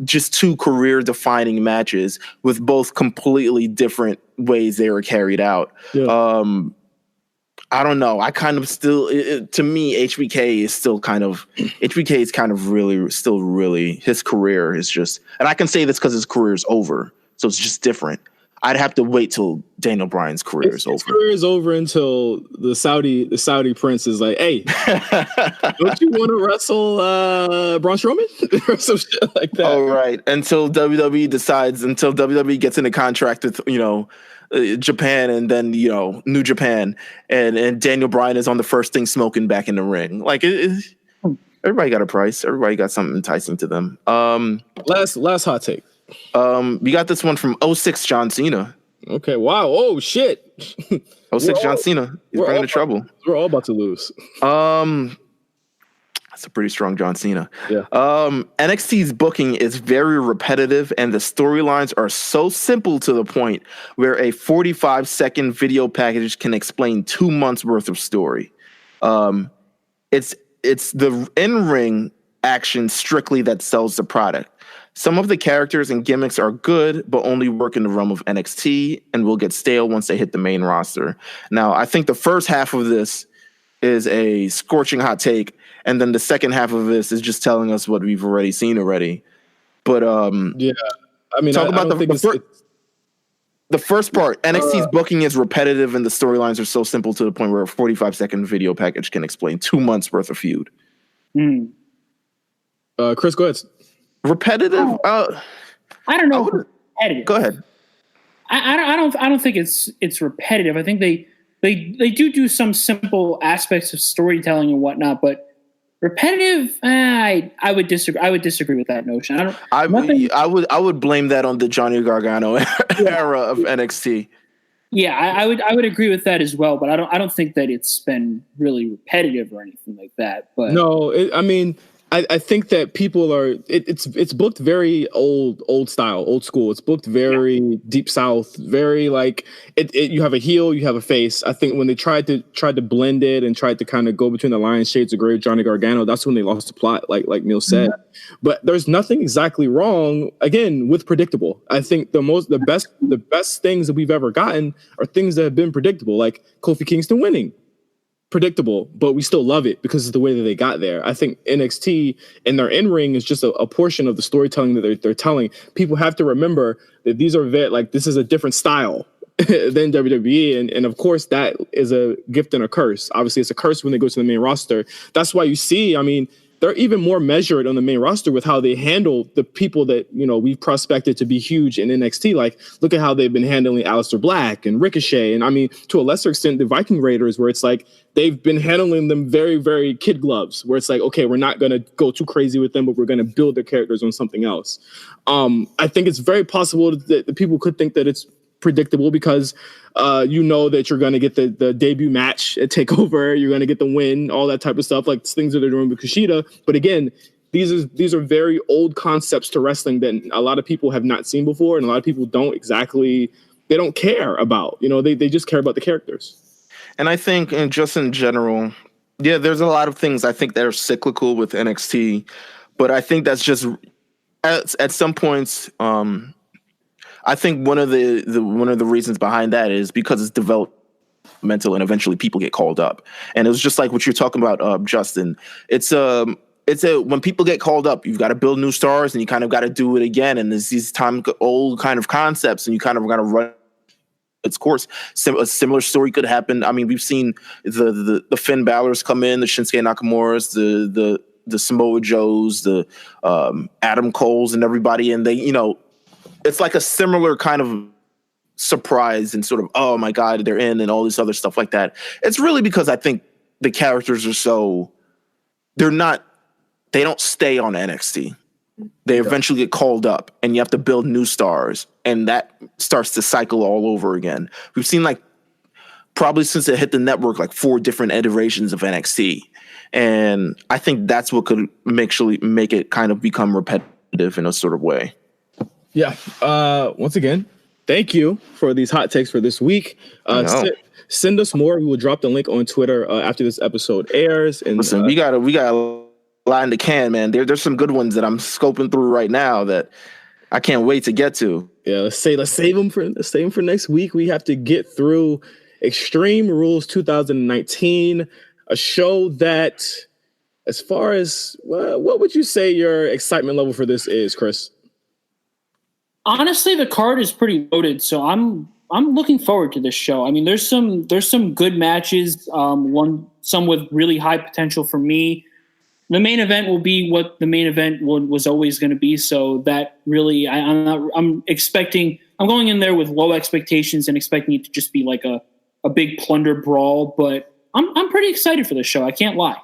Just two career-defining matches with both completely different ways they were carried out. Yeah. I don't know. I kind of still, to me, HBK is kind of really, his career is just, and I can say this because his career is over. So it's just different. I'd have to wait till Daniel Bryan's career is over. His career is over until the Saudi prince is like, hey, don't you want to wrestle Braun Strowman or some shit like that? Oh, right. Until WWE gets in a contract with, Japan and then, New Japan and Daniel Bryan is on the first thing smoking back in the ring. Like everybody got a price. Everybody got something enticing to them. Last hot take. We got this one from 06 John Cena. Okay. Wow. Oh shit. 06 John Cena. He's bringing the trouble. We're all about to lose. That's a pretty strong John Cena. Yeah. NXT's booking is very repetitive and the storylines are so simple to the point where a 45-second video package can explain 2 months worth of story. It's the in-ring action strictly that sells the product. Some of the characters and gimmicks are good, but only work in the realm of NXT and will get stale once they hit the main roster. Now, I think the first half of this is a scorching hot take, and then the second half of this is just telling us what we've already seen already. But yeah, I mean, talk about the first part. NXT's booking is repetitive, and the storylines are so simple to the point where a 45-second video package can explain 2 months worth of feud. Chris, go ahead. Repetitive? I don't know. Repetitive. Go ahead. I don't think it's repetitive. I think they do some simple aspects of storytelling and whatnot, but repetitive, I would disagree. I would disagree with that notion. I would blame that on the Johnny Gargano era of NXT. Yeah, I would agree with that as well, but I don't think that it's been really repetitive or anything like that. But no, I think that people are. It's booked very old style, old school. It's booked very deep south, very like it. You have a heel, you have a face. I think when they tried to blend it and tried to kind of go between the lion shades of gray, Johnny Gargano, that's when they lost the plot. Like Meelz said, but there's nothing exactly wrong again with predictable. I think the best things that we've ever gotten are things that have been predictable, like Kofi Kingston winning. Predictable, but we still love it because of the way that they got there. I think NXT and their in-ring is just a portion of the storytelling that they're telling. People have to remember that these are this is a different style than WWE, and of course that is a gift and a curse. Obviously, it's a curse when they go to the main roster. That's why you see, I mean, they're even more measured on the main roster with how they handle the people that, we've prospected to be huge in NXT. Like, look at how they've been handling Aleister Black and Ricochet. And I mean, to a lesser extent, the Viking Raiders, where it's like, they've been handling them very, very kid gloves, where it's like, okay, we're not going to go too crazy with them, but we're going to build their characters on something else. I think it's very possible that people could think that it's predictable because that you're going to get the debut match at TakeOver, you're going to get the win, all that type of stuff, like things that they're doing with Kushida. But again, these are very old concepts to wrestling that a lot of people have not seen before, and a lot of people don't care about. They just care about the characters. And I think, and just in general, there's a lot of things I think that are cyclical with NXT, but I think that's just at some points. I think one of the reasons behind that is because it's developmental and eventually people get called up. And it was just like what you're talking about, Justin. It's when people get called up, you've got to build new stars, and you kind of got to do it again. And there's these old kind of concepts, and you kind of got to run its course. A similar story could happen. I mean, we've seen the Finn Balor's come in, the Shinsuke Nakamura's, the Samoa Joes, the Adam Coles, and everybody, and they, it's like a similar kind of surprise and sort of, oh my God, they're in, and all this other stuff like that. It's really because I think the characters are they don't stay on NXT. They eventually get called up, and you have to build new stars, and that starts to cycle all over again. We've seen, like, probably since it hit the network, like 4 different iterations of NXT. And I think that's what could make it kind of become repetitive in a sort of way. Yeah. Once again, thank you for these hot takes for this week. Send us more. We will drop the link on Twitter after this episode airs. And listen, we got a lot in the can, man. There's some good ones that I'm scoping through right now that I can't wait to get to. Yeah, let's save them for next week. We have to get through Extreme Rules 2019, a show that, as far as what would you say your excitement level for this is, Chris? Honestly, the card is pretty loaded, so I'm looking forward to this show. I mean, there's some good matches, some with really high potential for me. The main event will be what the main event was always going to be, so that really I'm going in there with low expectations and expecting it to just be like a big plunder brawl, but I'm pretty excited for this show. I can't lie.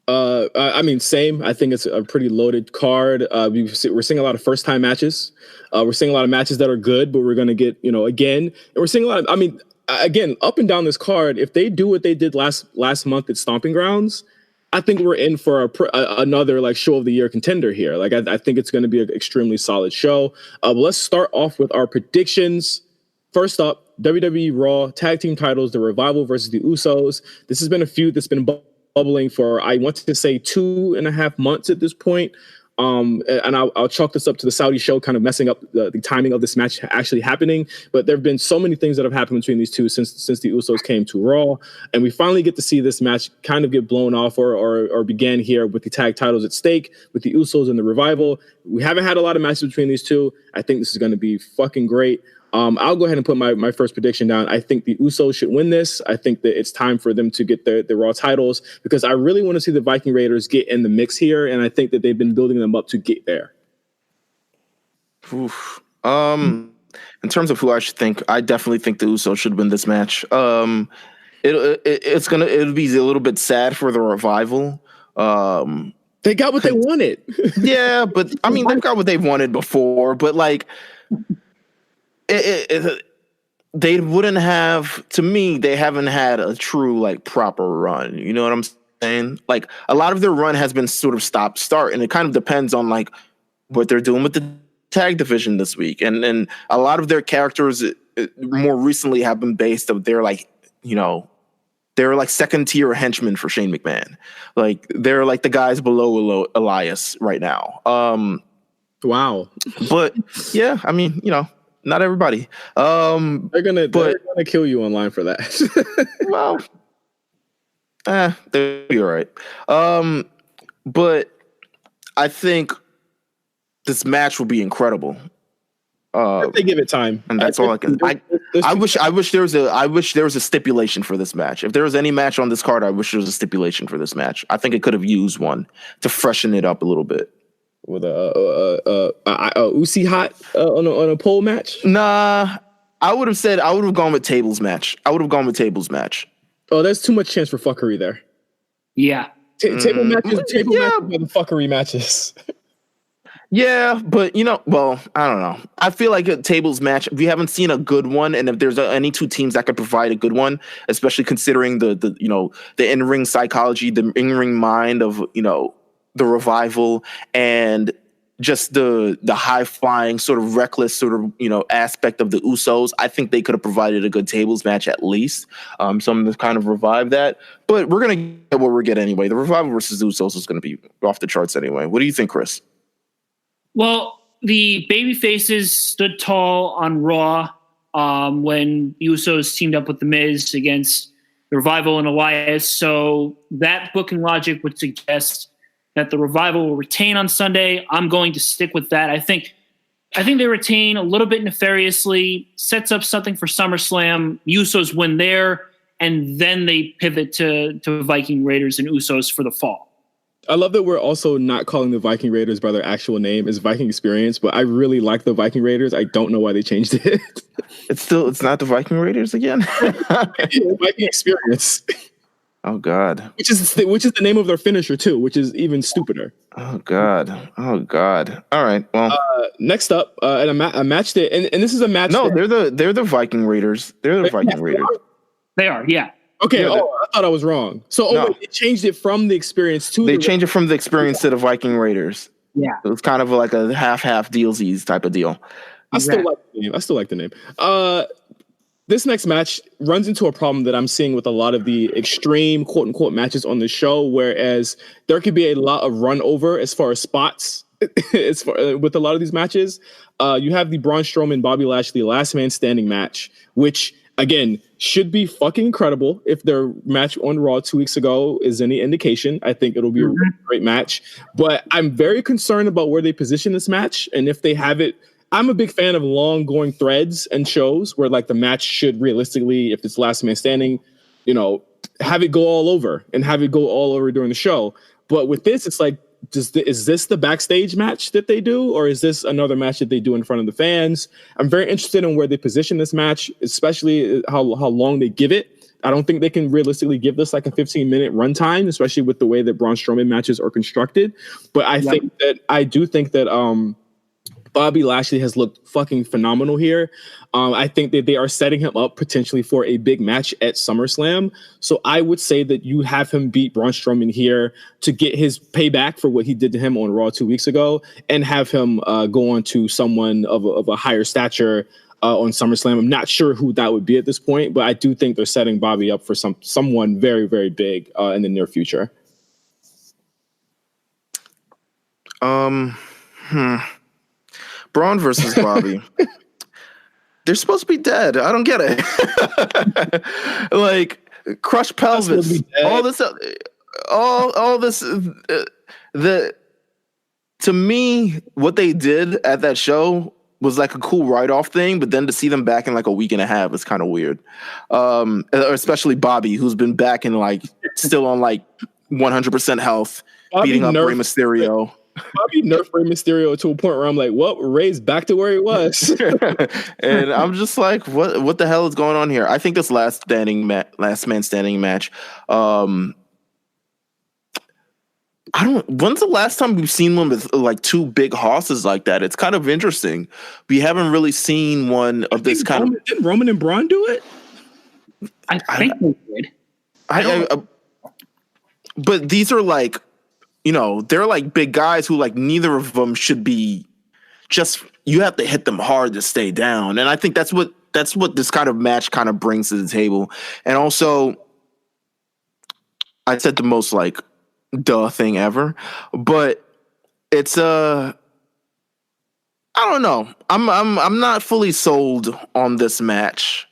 I mean, same. I think it's a pretty loaded card. We're seeing a lot of first-time matches. We're seeing a lot of matches that are good, but we're going to get, again. And we're seeing a lot of, again, up and down this card, if they do what they did last month at Stomping Grounds, I think we're in for another, like, show of the year contender here. Like, I think it's going to be an extremely solid show. But let's start off with our predictions. First up, WWE Raw Tag Team titles, The Revival versus the Usos. This has been a feud that's been bubbling for, I want to say, 2.5 months at this point. And I'll chalk this up to the Saudi show kind of messing up the timing of this match actually happening. But there have been so many things that have happened between these two since the Usos came to Raw. And we finally get to see this match kind of get blown off or begin here with the tag titles at stake with the Usos and the Revival. We haven't had a lot of matches between these two. I think this is going to be fucking great. I'll go ahead and put my first prediction down. I think the Usos should win this. I think that it's time for them to get the Raw titles because I really want to see the Viking Raiders get in the mix here, and I think that they've been building them up to get there. Oof. In terms of who I should think, I definitely think the Usos should win this match. It'll be a little bit sad for the Revival. They got what they wanted. Yeah, but I mean, they've got what they've wanted before, but like. They wouldn't have, to me, they haven't had a true, like, proper run. You know what I'm saying? Like, a lot of their run has been sort of stop-start, and it kind of depends on, like, what they're doing with the tag division this week. And a lot of their characters more recently have been based of they're like, they're like second-tier henchmen for Shane McMahon. Like, they're like the guys below Elias right now. Wow. But, yeah, I mean, not everybody. They're gonna kill you online for that. Well, they'll be all right. But I think this match will be incredible. If they give it time, and that's all I can. I wish there was a stipulation for this match. If there was any match on this card, I wish there was a stipulation for this match. I think it could have used one to freshen it up a little bit. With a Uzi hot on a pole match? Nah, I would have gone with tables match. Oh, there's too much chance for fuckery there. Yeah. Table matches are the fuckery matches. Yeah, but well, I don't know. I feel like a tables match, we haven't seen a good one, and if there's any two teams that could provide a good one, especially considering the in-ring psychology, the in-ring mind of the Revival, and just the high-flying, sort of reckless sort of, aspect of the Usos, I think they could have provided a good tables match at least. Something to kind of revive that. But we're going to get what we're getting anyway. The Revival versus the Usos is going to be off the charts anyway. What do you think, Chris? Well, the baby faces stood tall on Raw when Usos teamed up with the Miz against the Revival and Elias. So that booking logic would suggest that the Revival will retain on Sunday. I'm going to stick with that. I think they retain a little bit nefariously, sets up something for SummerSlam. Usos win there, and then they pivot to Viking Raiders and Usos for the fall. I love that we're also not calling the Viking Raiders by their actual name. It's Viking Experience, but I really like the Viking Raiders. I don't know why they changed it. It's not the Viking Raiders again. Viking Experience. Oh God. Which is the name of their finisher too, which is even stupider. Oh God. All right. Well, next up, a match that, and this is a match. No, they're the Viking Raiders. They're the Viking Raiders. They are, yeah. Okay. Yeah, I thought I was wrong. So wait, they changed it from the Experience to. They changed it from the Experience to the Viking Raiders. Yeah, it was kind of like a half dealsies type of deal. I still like the name. This next match runs into a problem that I'm seeing with a lot of the extreme quote unquote matches on the show, whereas there could be a lot of run over as far as spots. With a lot of these matches, you have the Braun Strowman Bobby Lashley last man standing match, which again should be fucking incredible. If their match on Raw 2 weeks ago is any indication, I think it'll be a really great match. But I'm very concerned about where they position this match, and if they have it. I'm a big fan of long going threads and shows where like the match should realistically, if it's last man standing, have it go all over during the show. But with this, it's like, is this the backstage match that they do, or is this another match that they do in front of the fans? I'm very interested in where they position this match, especially how long they give it. I don't think they can realistically give this like a 15-minute runtime, especially with the way that Braun Strowman matches are constructed. But I do think that Bobby Lashley has looked fucking phenomenal here. I think that they are setting him up potentially for a big match at SummerSlam. So I would say that you have him beat Braun Strowman here to get his payback for what he did to him on Raw 2 weeks ago, and have him go on to someone of a higher stature on SummerSlam. I'm not sure who that would be at this point, but I do think they're setting Bobby up for someone very, very big in the near future. Braun versus Bobby. They're supposed to be dead. I don't get it. Like crushed pelvis, all this. To me, what they did at that show was like a cool write-off thing, but then to see them back in like a week and a half is kind of weird. Especially Bobby, who's been back in like still on like 100% health, beating up Rey Mysterio. Bobby nerfed Rey Mysterio to a point where I'm like, well, Rey's back to where he was. And I'm just like, what the hell is going on here? I think this last man standing match. When's the last time we've seen one with like two big hosses like that? It's kind of interesting. We haven't really seen one of this kind of. Didn't Roman and Braun do it? I think they did. But these are like, they're like big guys who like neither of them should be you have to hit them hard to stay down. And I think that's what this kind of match kind of brings to the table. And also, I said the most like duh thing ever, but it's I don't know. I'm not fully sold on this match.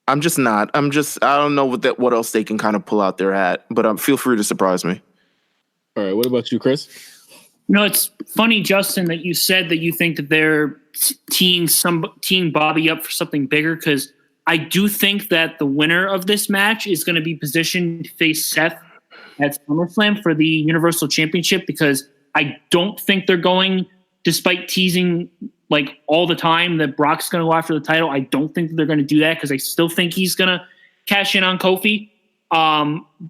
I'm just not. I don't know what else they can kind of pull out their hat, but feel free to surprise me. All right. What about you, Chris? It's funny, Justin, that you said that you think that they're teeing Bobby up for something bigger, because I do think that the winner of this match is going to be positioned to face Seth at SummerSlam for the Universal Championship, because I don't think they're going, despite teasing like all the time that Brock's going to go after the title. I don't think that they're going to do that, because I still think he's going to cash in on Kofi.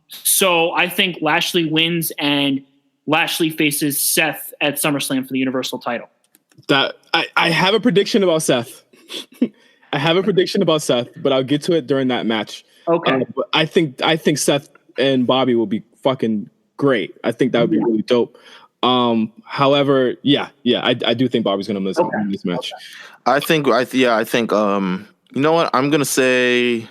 So I think Lashley wins and Lashley faces Seth at SummerSlam for the Universal title. That I have a prediction about Seth. But I'll get to it during that match. Okay. But I think Seth and Bobby will be fucking great. I think that would be really dope. However, I do think Bobby's gonna win this match. I think you know what? I'm gonna say,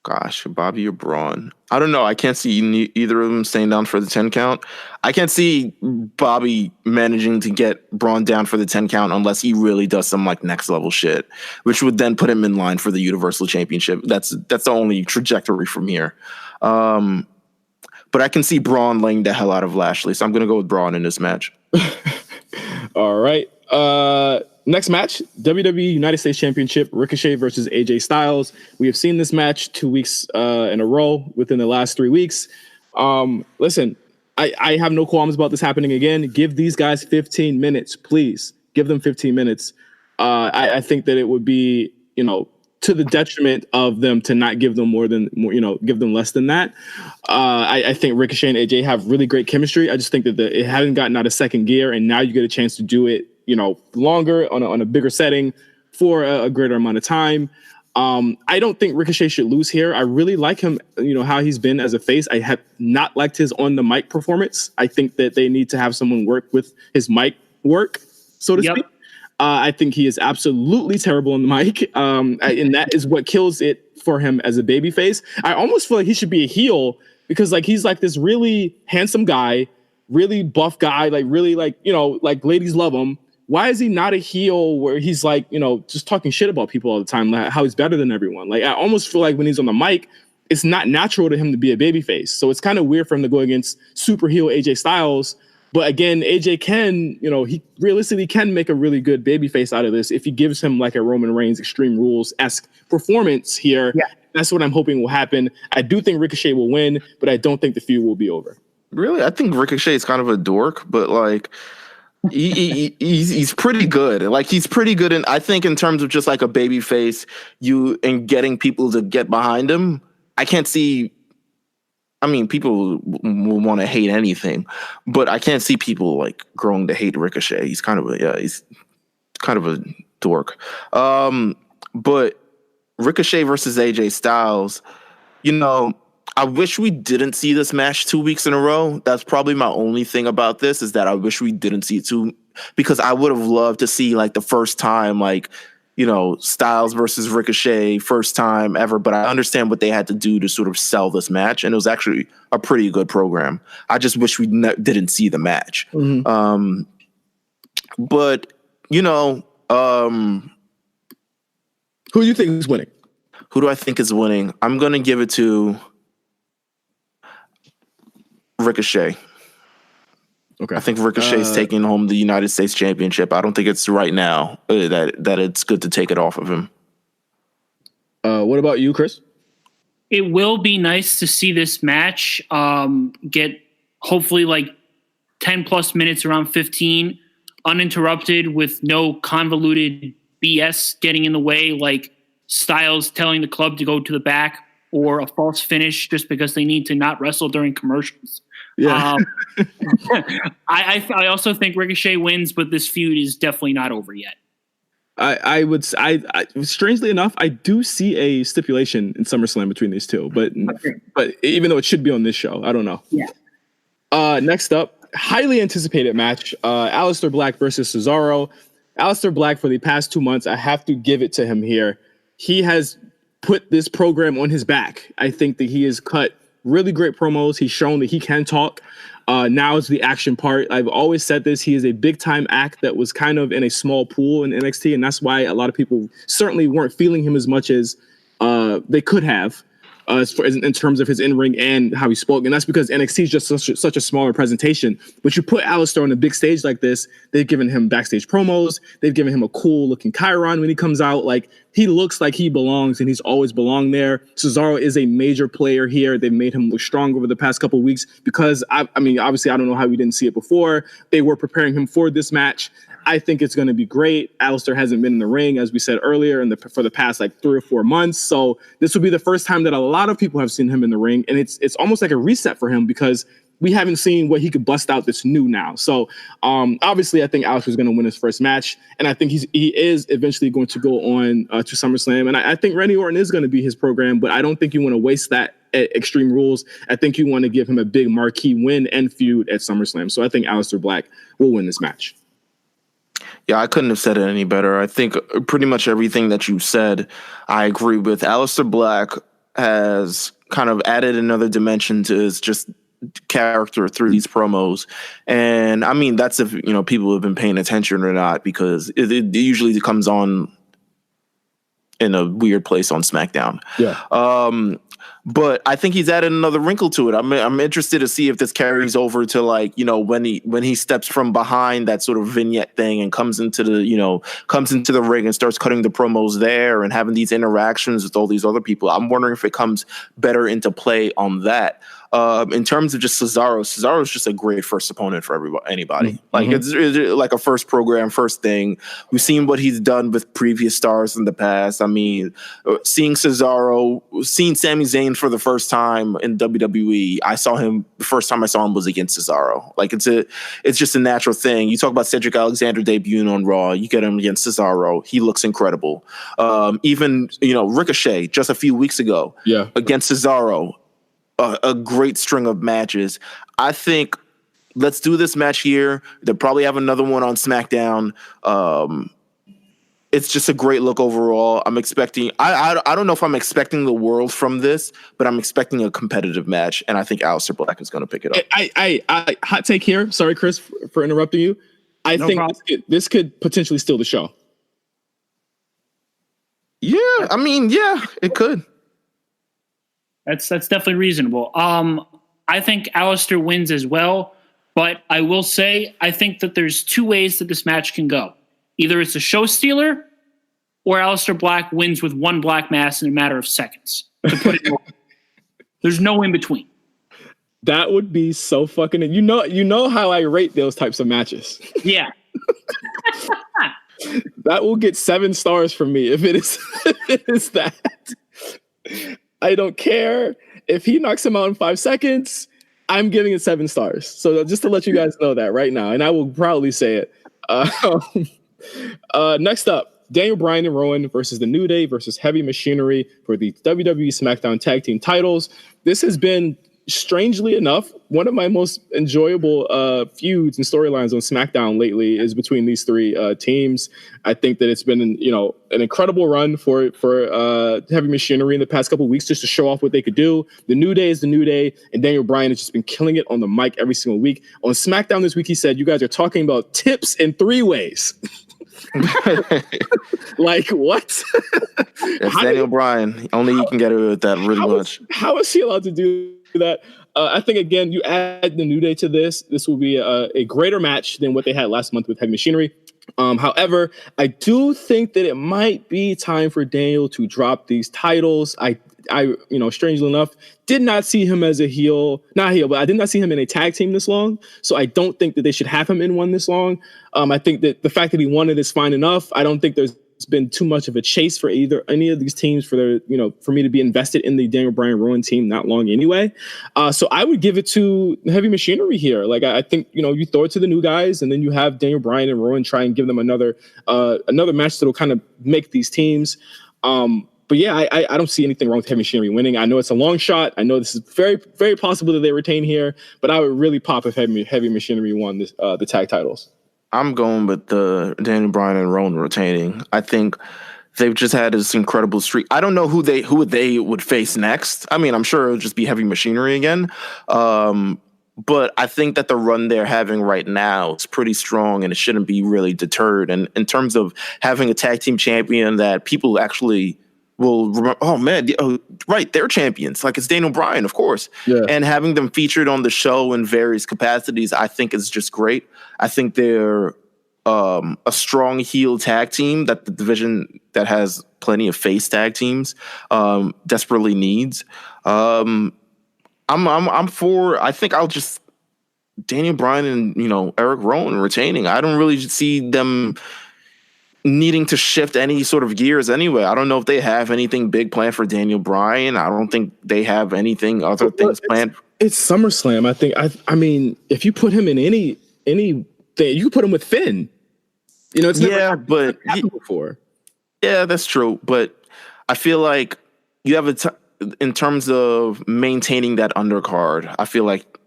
gosh, Bobby or Braun. I don't know. I can't see either of them staying down for the 10 count. I can't see Bobby managing to get Braun down for the 10 count unless he really does some like next level shit, which would then put him in line for the Universal Championship. That's the only trajectory from here. But I can see Braun laying the hell out of Lashley, so I'm going to go with Braun in this match. All right. Next match, WWE United States Championship, Ricochet versus AJ Styles. We have seen this match 2 weeks in a row within the last 3 weeks. Listen, I have no qualms about this happening again. Give these guys 15 minutes, please. Give them 15 minutes. I think that it would be, to the detriment of them to not give them give them less than that. I think Ricochet and AJ have really great chemistry. I just think that it hadn't gotten out of second gear, and now you get a chance to do it, longer on a bigger setting for a greater amount of time. I don't think Ricochet should lose here. I really like him, how he's been as a face. I have not liked his on the mic performance. I think that they need to have someone work with his mic work, so to speak. I think he is absolutely terrible on the mic, and that is what kills it for him as a babyface. I almost feel like he should be a heel because he's this really handsome guy, really buff guy, really ladies love him. Why is he not a heel where he's just talking shit about people all the time, how he's better than everyone? I almost feel like when he's on the mic, it's not natural to him to be a babyface. So it's kind of weird for him to go against super heel AJ Styles. But again, AJ can, he realistically can make a really good babyface out of this if he gives him a Roman Reigns Extreme Rules-esque performance here. Yeah. That's what I'm hoping will happen. I do think Ricochet will win, but I don't think the feud will be over. Really? I think Ricochet is kind of a dork, but he's pretty good. He's pretty good, and I think in terms of just a babyface, and getting people to get behind him, I can't see. I mean, people will want to hate anything, but I can't see people growing to hate Ricochet. He's kind of a dork. But Ricochet versus AJ Styles, I wish we didn't see this match 2 weeks in a row. That's probably my only thing about this, is that I wish we didn't see it because I would have loved to see the first time, Styles versus Ricochet, first time ever. But I understand what they had to do to sort of sell this match, and it was actually a pretty good program. I just wish we didn't see the match. Mm-hmm. But who do you think is winning? Who do I think is winning? I'm gonna give it to Ricochet. Okay. I think Ricochet's taking home the United States Championship. I don't think it's right now that it's good to take it off of him. What about you, Chris? It will be nice to see this match get hopefully 10 plus minutes, around 15, uninterrupted with no convoluted BS getting in the way, Styles telling the club to go to the back or a false finish just because they need to not wrestle during commercials. Yeah. I also think Ricochet wins, but this feud is definitely not over yet. I strangely enough, I do see a stipulation in SummerSlam between these two, but even though it should be on this show, I don't know. Yeah. Next up, highly anticipated match, Aleister Black versus Cesaro. Aleister Black, for the past 2 months, I have to give it to him here. He has put this program on his back. I think that he has cut really great promos. He's shown that he can talk. Now is the action part. I've always said this. He is a big time act that was kind of in a small pool in NXT. And that's why a lot of people certainly weren't feeling him as much as they could have in terms of his in-ring and how he spoke. And that's because NXT is just such a smaller presentation. But you put Aleister on a big stage like this, they've given him backstage promos. They've given him a cool looking chyron when he comes out. He looks like he belongs, and he's always belonged there. Cesaro is a major player here. They've made him look strong over the past couple of weeks because, obviously, I don't know how we didn't see it before. They were preparing him for this match. I think it's going to be great. Aleister hasn't been in the ring, as we said earlier, for the past 3 or 4 months. So this will be the first time that a lot of people have seen him in the ring, and it's almost like a reset for him because we haven't seen what he could bust out that's new now. So obviously, I think Aleister is going to win his first match, and I think he is eventually going to go on to SummerSlam. And I think Randy Orton is going to be his program, but I don't think you want to waste that at Extreme Rules. I think you want to give him a big marquee win and feud at SummerSlam. So I think Aleister Black will win this match. Yeah, I couldn't have said it any better. I think pretty much everything that you said, I agree with. Aleister Black has kind of added another dimension to his just character through these promos. And I mean, that's if, people have been paying attention or not, because it usually comes on in a weird place on SmackDown. Yeah. But I think he's added another wrinkle to it. I'm interested to see if this carries over to like, you know, when he steps from behind that sort of vignette thing and comes into the ring and starts cutting the promos there and having these interactions with all these other people. I'm wondering if it comes better into play on that. In terms of just Cesaro is just a great first opponent for anybody. Mm-hmm. Like it's like a first program, first thing. We've seen what he's done with previous stars in the past. I mean, seeing Sami Zayn for the first time in WWE. The first time I saw him was against Cesaro. Like it's just a natural thing. You talk about Cedric Alexander debuting on Raw, you get him against Cesaro. He looks incredible. Even, you know, Ricochet just a few weeks ago against Cesaro. A great string of matches. I think let's do this match here. They'll probably have another one on SmackDown. It's just a great look overall. I'm expecting. I don't know if I'm expecting the world from this, but I'm expecting a competitive match, and I think Aleister Black is going to pick it up. I hot take here. Sorry, Chris, for interrupting you. I think this could potentially steal the show. Yeah, I mean, yeah, it could. That's definitely reasonable. I think Aleister wins as well, but I will say I think that there's two ways that this match can go. Either it's a show stealer, or Aleister Black wins with one black mass in a matter of seconds. To put it there's no in between. That would be so fucking. You know how I rate those types of matches. Yeah. That will get 7 stars from me if it is that. I don't care if he knocks him out in 5 seconds. I'm giving it 7 stars. So just to let you guys know that right now, and I will proudly say it. Next up, Daniel Bryan and Rowan versus the New Day versus Heavy Machinery for the WWE SmackDown Tag Team titles. This has been, strangely enough, one of my most enjoyable feuds and storylines on SmackDown lately is between these 3 teams. I think that it's been, an incredible run for Heavy Machinery in the past couple of weeks just to show off what they could do. The New Day is the New Day, and Daniel Bryan has just been killing it on the mic every single week. On SmackDown this week, he said, "You guys are talking about tips in 3 ways." Like what? It's Daniel Bryan. Only he can get away with that really much. How is he allowed to do that? I think, again, you add the New Day to this. This will be a greater match than what they had last month with Heavy Machinery. However, I do think that it might be time for Daniel to drop these titles. I strangely enough, did not see him as a heel, not heel, but I did not see him in a tag team this long. So I don't think that they should have him in one this long. I think that the fact that he won it is fine enough. I don't think there's been too much of a chase for any of these teams for me to be invested in the Daniel Bryan Rowan team that long anyway. So I would give it to Heavy Machinery here. Like I think, you throw it to the new guys and then you have Daniel Bryan and Rowan try and give them another match that'll kind of make these teams. But yeah, I don't see anything wrong with Heavy Machinery winning. I know it's a long shot. I know this is very, very possible that they retain here, but I would really pop if Heavy Machinery won the tag titles. I'm going with the Daniel Bryan and Rowan retaining. I think they've just had this incredible streak. I don't know who they would face next. I mean, I'm sure it'll just be Heavy Machinery again. But I think that the run they're having right now is pretty strong and it shouldn't be really deterred. And in terms of having a tag team champion that people actually will remember, oh man, right, they're champions. Like it's Daniel Bryan, of course. Yeah. And having them featured on the show in various capacities, I think is just great. I think they're a strong heel tag team that the division that has plenty of face tag teams desperately needs. I'm for. I think I'll just Daniel Bryan and Eric Rowan retaining. I don't really see them needing to shift any sort of gears anyway. I don't know if they have anything big planned for Daniel Bryan. I don't think they have anything other things planned. It's SummerSlam. I think. I mean, if you put him in any thing, you could put him with Finn. It's never happened before. Yeah, that's true. But I feel like you have in terms of maintaining that undercard. I feel like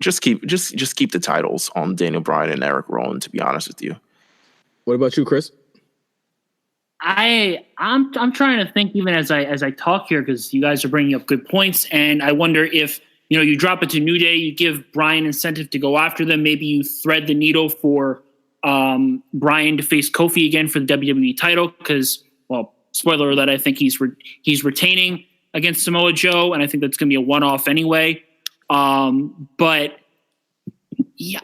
just keep the titles on Daniel Bryan and Eric Rowan. To be honest with you. What about you, Chris? I'm trying to think even as I talk here because you guys are bringing up good points, and I wonder if you drop it to New Day, you give Bryan incentive to go after them. Maybe you thread the needle for Bryan to face Kofi again for the WWE title because spoiler alert, I think he's retaining against Samoa Joe, and I think that's going to be a one-off anyway. But yeah,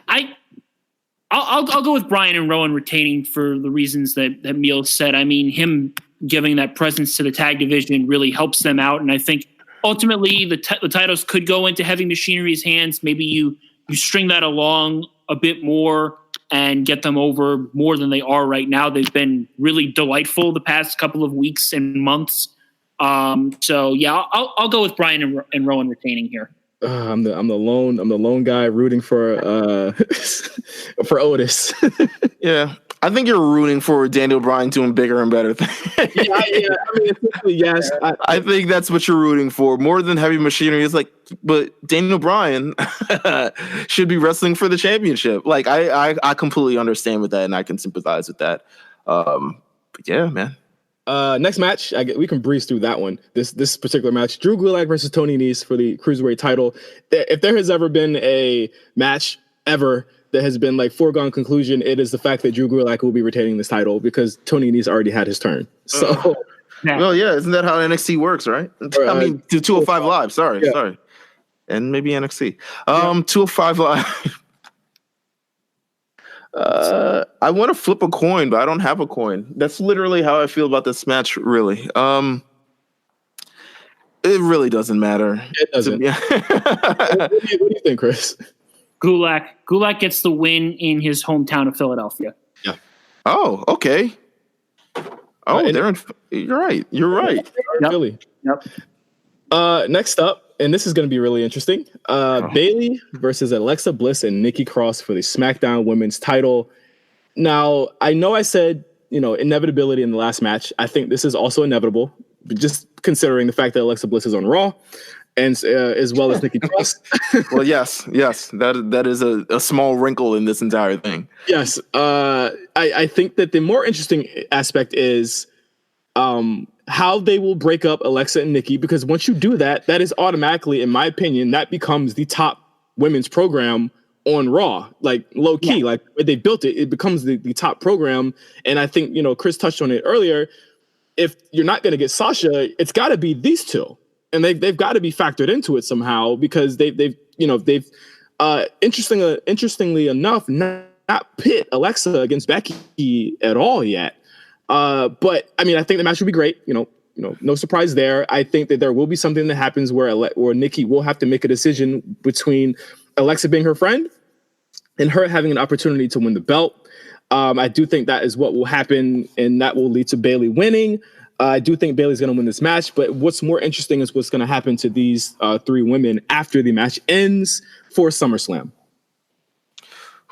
I'll go with Bryan and Rowan retaining for the reasons that Meelz said. I mean, him giving that presence to the tag division really helps them out, and I think ultimately the titles could go into Heavy Machinery's hands. Maybe you string that along a bit more and get them over more than they are right now. They've been really delightful the past couple of weeks and months. So yeah, I'll go with Bryan and Rowan retaining here. I'm the lone guy rooting for for Otis. Yeah, I think you're rooting for Daniel Bryan doing bigger and better things. Yeah. I mean, yes. I think that's what you're rooting for more than Heavy Machinery. It's like, but Daniel Bryan should be wrestling for the championship. Like, I completely understand with that, and I can sympathize with that. But yeah, man. Next match, we can breeze through that one. This particular match, Drew Gulak versus Tony Nese for the Cruiserweight title. If there has ever been a match ever that has been like foregone conclusion, it is the fact that Drew Gulak will be retaining this title because Tony Nese already had his turn. So, well, yeah, isn't that how NXT works, right? I mean, 205 Live. Sorry, and maybe NXT. 205 Live. I want to flip a coin, but I don't have a coin. That's literally how I feel about this match, really. It really doesn't matter. It doesn't. What do you think, Chris? Gulak gets the win in his hometown of Philadelphia. Yeah. Oh, okay. Oh, you're right. You're right. Yep. Philly. Yep. Next up, and this is going to be really interesting. Bayley versus Alexa Bliss and Nikki Cross for the SmackDown Women's title. Now, I know I said, inevitability in the last match. I think this is also inevitable, but just considering the fact that Alexa Bliss is on Raw, and as well as Nikki Cross. Well, yes, that is a small wrinkle in this entire thing. Yes, I think that the more interesting aspect is how they will break up Alexa and Nikki, because once you do that, that is automatically, in my opinion, that becomes the top women's program on Raw, like low key, like they built it, it becomes the top program. And I think, Chris touched on it earlier. If you're not going to get Sasha, it's got to be these two. And they've got to be factored into it somehow, because they've interestingly enough, not pit Alexa against Becky at all yet. But I mean, I think the match will be great. No surprise there. I think that there will be something that happens where Nikki will have to make a decision between Alexa being her friend and her having an opportunity to win the belt. I do think that is what will happen, and that will lead to Bayley winning. I do think Bayley's going to win this match, but what's more interesting is what's going to happen to these three women after the match ends for SummerSlam.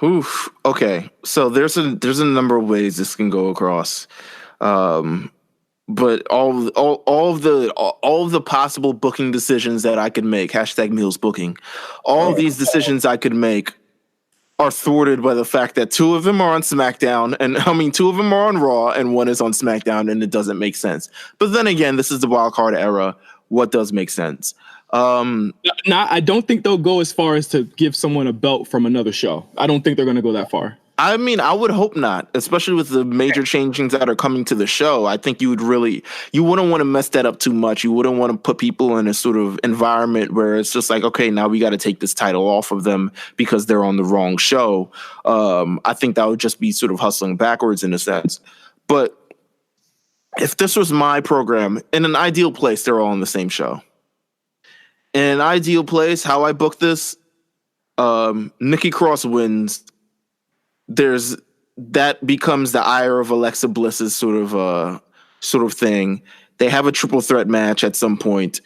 Oof. Okay, so there's a number of ways this can go across, but all of the possible booking decisions that I could make, #Meelz booking, all of these decisions I could make are thwarted by the fact that two of them are on SmackDown, and two of them are on Raw, and one is on SmackDown, and it doesn't make sense. But then again, this is the wild card era. What does make sense? I don't think they'll go as far as to give someone a belt from another show. I don't think they're going to go that far. I would hope not, especially with the major changings that are coming to the show. I think you wouldn't want to mess that up too much. You wouldn't want to put people in a sort of environment where it's just like, okay, now we got to take this title off of them because they're on the wrong show. I think that would just be sort of hustling backwards in a sense. But if this was my program, in an ideal place, they're all on the same show. In an ideal place, how I book this, Nikki Cross wins. That becomes the ire of Alexa Bliss's sort of thing. They have a triple threat match at some point.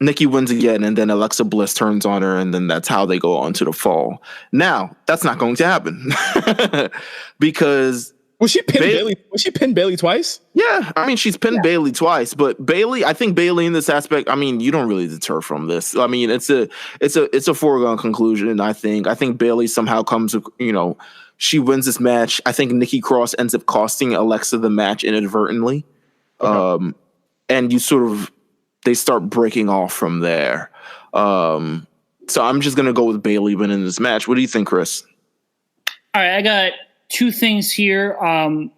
Nikki wins again, and then Alexa Bliss turns on her, and then that's how they go on to the fall. Now, that's not going to happen because Was she pinned Bayley twice? Yeah, she's pinned Bayley twice, but I think Bayley in this aspect, you don't really deter from this. It's a foregone conclusion. I think Bayley somehow comes, she wins this match. I think Nikki Cross ends up costing Alexa the match inadvertently. Okay. And they start breaking off from there. So I'm just going to go with Bayley winning this match. What do you think, Chris? All right, I got two things here.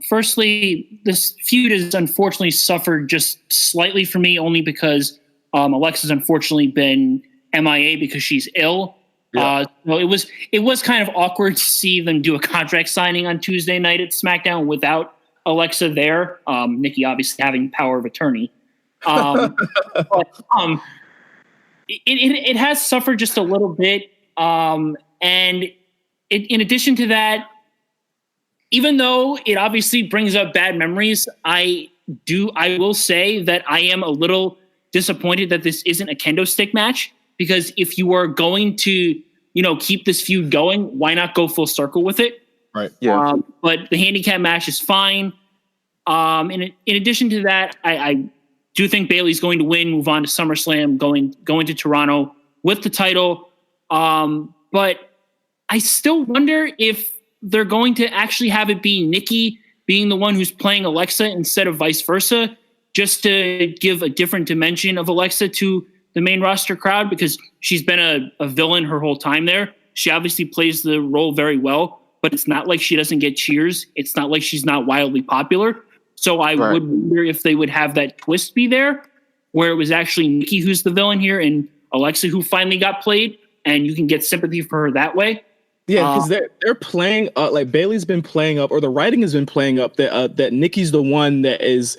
Firstly, this feud has unfortunately suffered just slightly for me, only because Alexa's unfortunately been MIA because she's ill. Yeah. So it was kind of awkward to see them do a contract signing on Tuesday night at SmackDown without Alexa there. Nikki obviously having power of attorney. But it has suffered just a little bit. And in addition to that, even though it obviously brings up bad memories, I will say that I am a little disappointed that this isn't a kendo stick match, because if you are going to, keep this feud going, why not go full circle with it? Right. Yeah. But the handicap match is fine. In addition to that, I do think Bayley's going to win, move on to SummerSlam, going to Toronto with the title. But I still wonder if they're going to actually have it be Nikki being the one who's playing Alexa instead of vice versa, just to give a different dimension of Alexa to the main roster crowd, because she's been a villain her whole time there. She obviously plays the role very well, but it's not like she doesn't get cheers. It's not like she's not wildly popular. So I would wonder if they would have that twist be there, where it was actually Nikki who's the villain here and Alexa who finally got played, and you can get sympathy for her that way. Yeah, because they're playing like Bayley's been playing up, or the writing has been playing up that Nikki's the one that is,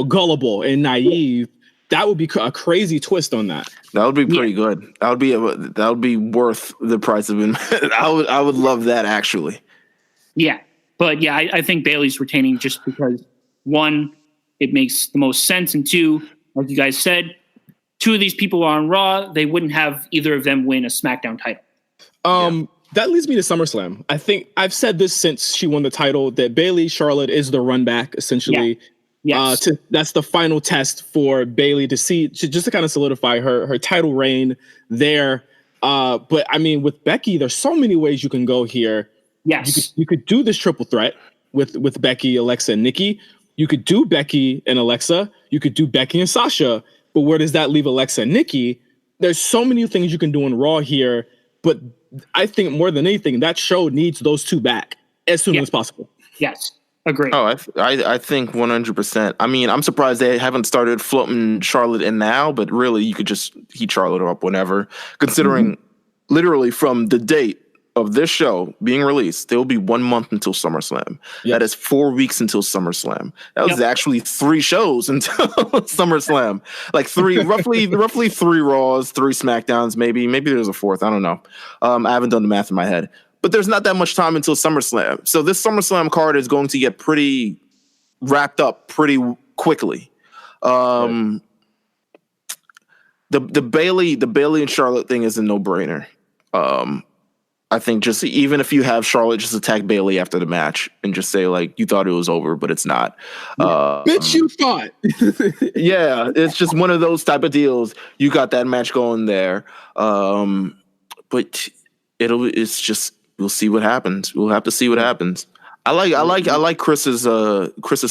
gullible and naive. That would be a crazy twist on that. That would be pretty good. That would be worth the price of it. I would love that, actually. Yeah, but yeah, I think Bayley's retaining just because, one, it makes the most sense, and two, like you guys said, two of these people are on Raw. They wouldn't have either of them win a SmackDown title. That leads me to SummerSlam. I think I've said this since she won the title, that Bayley Charlotte is the run back, essentially. Yeah. Yes. That's the final test for Bayley just to kind of solidify her title reign there. But I mean, with Becky, there's so many ways you can go here. Yes. You could do this triple threat with Becky, Alexa, and Nikki. You could do Becky and Alexa. You could do Becky and Sasha. But where does that leave Alexa and Nikki? There's so many things you can do on Raw here. But I think more than anything, that show needs those two back as soon as possible. Yes. Agree. Oh, I think 100%. I mean, I'm surprised they haven't started floating Charlotte in now, but really you could just heat Charlotte up whenever, considering literally from the date of this show being released, there will be 1 month until SummerSlam. Yep. That is 4 weeks until SummerSlam. That was actually 3 shows until SummerSlam. Like roughly 3 Raws, 3 SmackDowns, maybe there's a 4th. I don't know. I haven't done the math in my head. But there's not that much time until SummerSlam. So this SummerSlam card is going to get pretty wrapped up pretty quickly. The Bayley and Charlotte thing is a no-brainer. I think just even if you have Charlotte just attack Bayley after the match and just say, like, you thought it was over, but it's not. Bitch, you thought. Yeah, it's just one of those type of deals. You got that match going there. But it's just, we'll see what happens. We'll have to see what happens. I like Chris's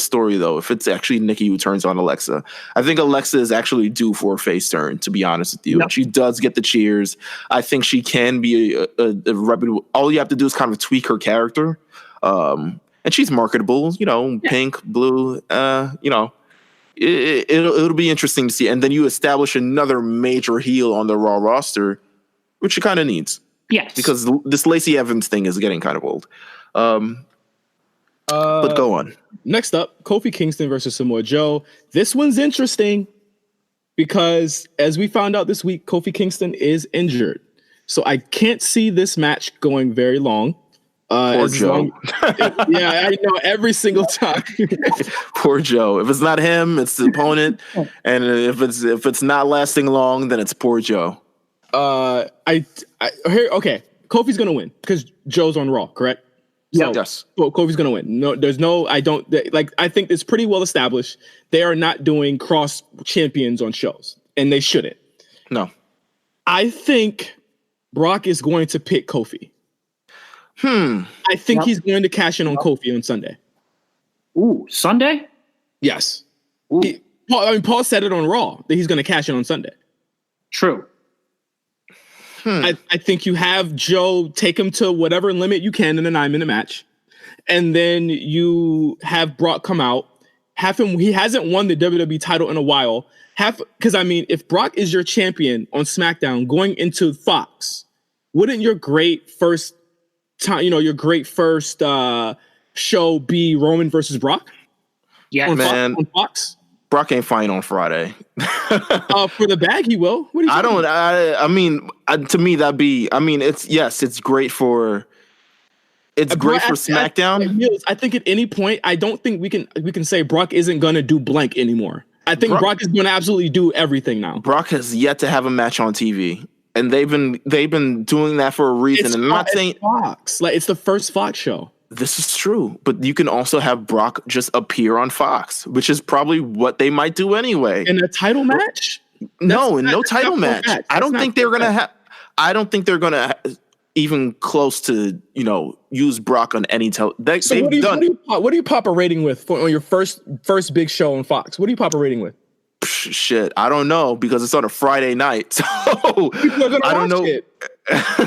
story though. If it's actually Nikki who turns on Alexa, I think Alexa is actually due for a face turn. To be honest with you, she does get the cheers. I think she can be a reputable. All you have to do is kind of tweak her character, and she's marketable. Pink, blue. It'll be interesting to see. And then you establish another major heel on the Raw roster, which she kind of needs. Yes, because this Lacey Evans thing is getting kind of old. But go on. Next up, Kofi Kingston versus Samoa Joe. This one's interesting because, as we found out this week, Kofi Kingston is injured. So I can't see this match going very long. Poor Joe. Yeah, I know, every single time. Poor Joe. If it's not him, it's the opponent. And if it's not lasting long, then it's poor Joe. Okay. Kofi's going to win because Joe's on Raw, correct? So, yes. Well, Kofi's going to win. No, there's no, I think it's pretty well established. They are not doing cross champions on shows, and they shouldn't. No. I think Brock is going to pick Kofi. I think he's going to cash in on Kofi on Sunday. Ooh, Sunday? Yes. Paul said it on Raw that he's going to cash in on Sunday. True. I think you have Joe take him to whatever limit you can in a 9-minute match. and then you have Brock come out. He hasn't won the WWE title in a while. Because I mean, if Brock is your champion on SmackDown going into Fox, wouldn't your great first time, your great first show be Roman versus Brock? Yeah, man. On Fox? Brock ain't fighting on Friday. For the bag, he will. What do you I mean, to me, it's great for. It's great for SmackDown. I think at any point, I don't think we can say Brock isn't gonna do blank anymore. I think Brock is gonna absolutely do everything now. Brock has yet to have a match on TV, and they've been doing that for a reason. And I'm not saying Fox, like it's the first Fox show. This is true, but you can also have Brock just appear on Fox, which is probably what they might do anyway. In a title match? No title match. I don't think they're gonna even close to use Brock on any What do you pop a rating with on your first big show on Fox? What do you pop a rating with? Shit, I don't know, because it's on a Friday night. So I don't know.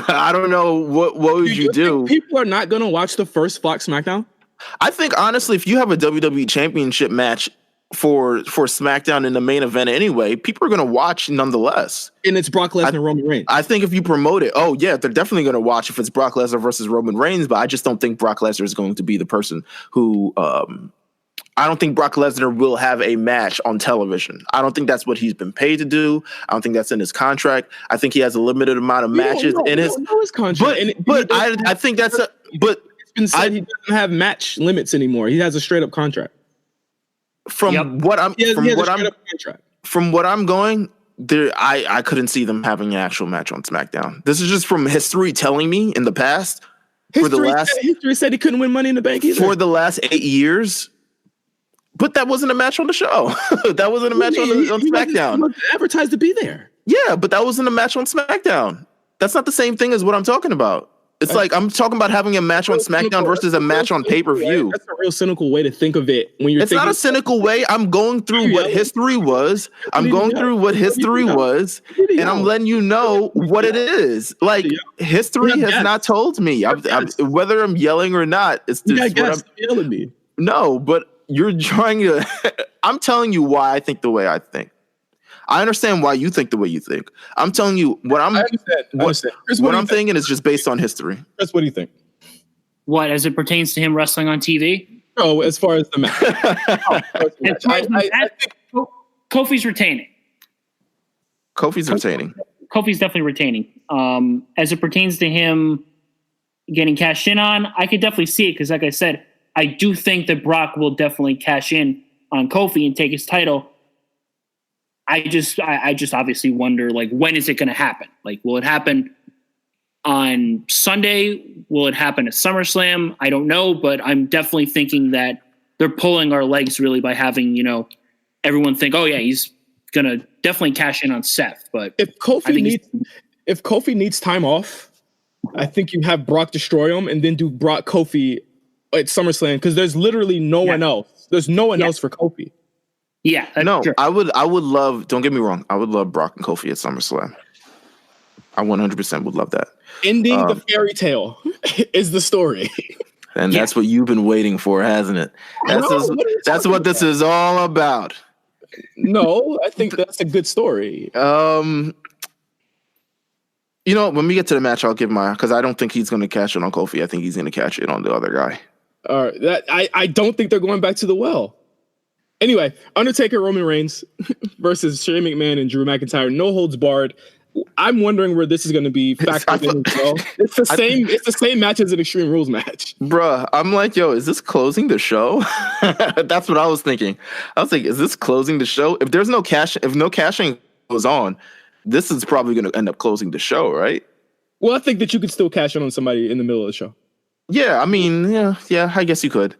I don't know what would you do. People are not going to watch the first Fox SmackDown? I think honestly, if you have a WWE Championship match for SmackDown in the main event anyway, people are going to watch nonetheless. And it's Brock Lesnar and Roman Reigns. I think if you promote it, they're definitely going to watch if it's Brock Lesnar versus Roman Reigns, but I just don't think Brock Lesnar is going to be the person who I don't think Brock Lesnar will have a match on television. I don't think that's what he's been paid to do. I don't think that's in his contract. I think he has a limited amount of matches in his contract. I think that's it's been said he doesn't have match limits anymore. He has a straight up contract. From what I'm going there, I couldn't see them having an actual match on SmackDown. This is just from history telling me in the past. History said he couldn't win Money in the Bank either. For the last 8 years. But that wasn't a match on the show. That wasn't a match on SmackDown. He was advertised to be there. Yeah, but that wasn't a match on SmackDown. That's not the same thing as what I'm talking about. It's like I'm talking about having a match on SmackDown versus a match on pay-per-view. That's a real cynical way to think of it. It's not a cynical way. I'm going through what history was. I'm and I'm letting you know what it is. Like, history has not told me. Whether I'm yelling or not, it's just what I'm yelling me. No, but you're trying to. I'm telling you why I think the way I think. I understand why you think the way you think. I'm telling you what I'm. I understand. What I'm thinking is just based on history. Chris, what do you think? What, as it pertains to him wrestling on TV? Oh, as far as the match. I think Kofi's retaining. Kofi's definitely retaining. As it pertains to him getting cashed in on, I could definitely see it because, like I said, I do think that Brock will definitely cash in on Kofi and take his title. I just obviously wonder, like, when is it going to happen? Like, will it happen on Sunday? Will it happen at SummerSlam? I don't know, but I'm definitely thinking that they're pulling our legs really by having, everyone think, oh yeah, he's going to definitely cash in on Seth. But if Kofi needs time off, I think you have Brock destroy him and then do Brock Kofi at SummerSlam, because there's literally no one else. There's no one else for Kofi. Yeah. Sure. I would love, don't get me wrong, I would love Brock and Kofi at SummerSlam. I 100% would love that. Ending the fairy tale is the story. And that's what you've been waiting for, hasn't it? That's what this is all about. No, I think that's a good story. When we get to the match, I'll give because I don't think he's going to cash it on Kofi. I think he's going to cash it on the other guy. All right, I don't think they're going back to the well. Anyway, Undertaker, Roman Reigns versus Shane McMahon and Drew McIntyre. No holds barred. I'm wondering where this is going to be factored in as well. It's the same. It's the same match as an Extreme Rules match. Bruh, I'm like, yo, is this closing the show? That's what I was thinking. I was like, is this closing the show? If there's no cash, if no cashing goes on, this is probably going to end up closing the show, right? Well, I think that you could still cash in on somebody in the middle of the show. Yeah, I mean, yeah, I guess you could.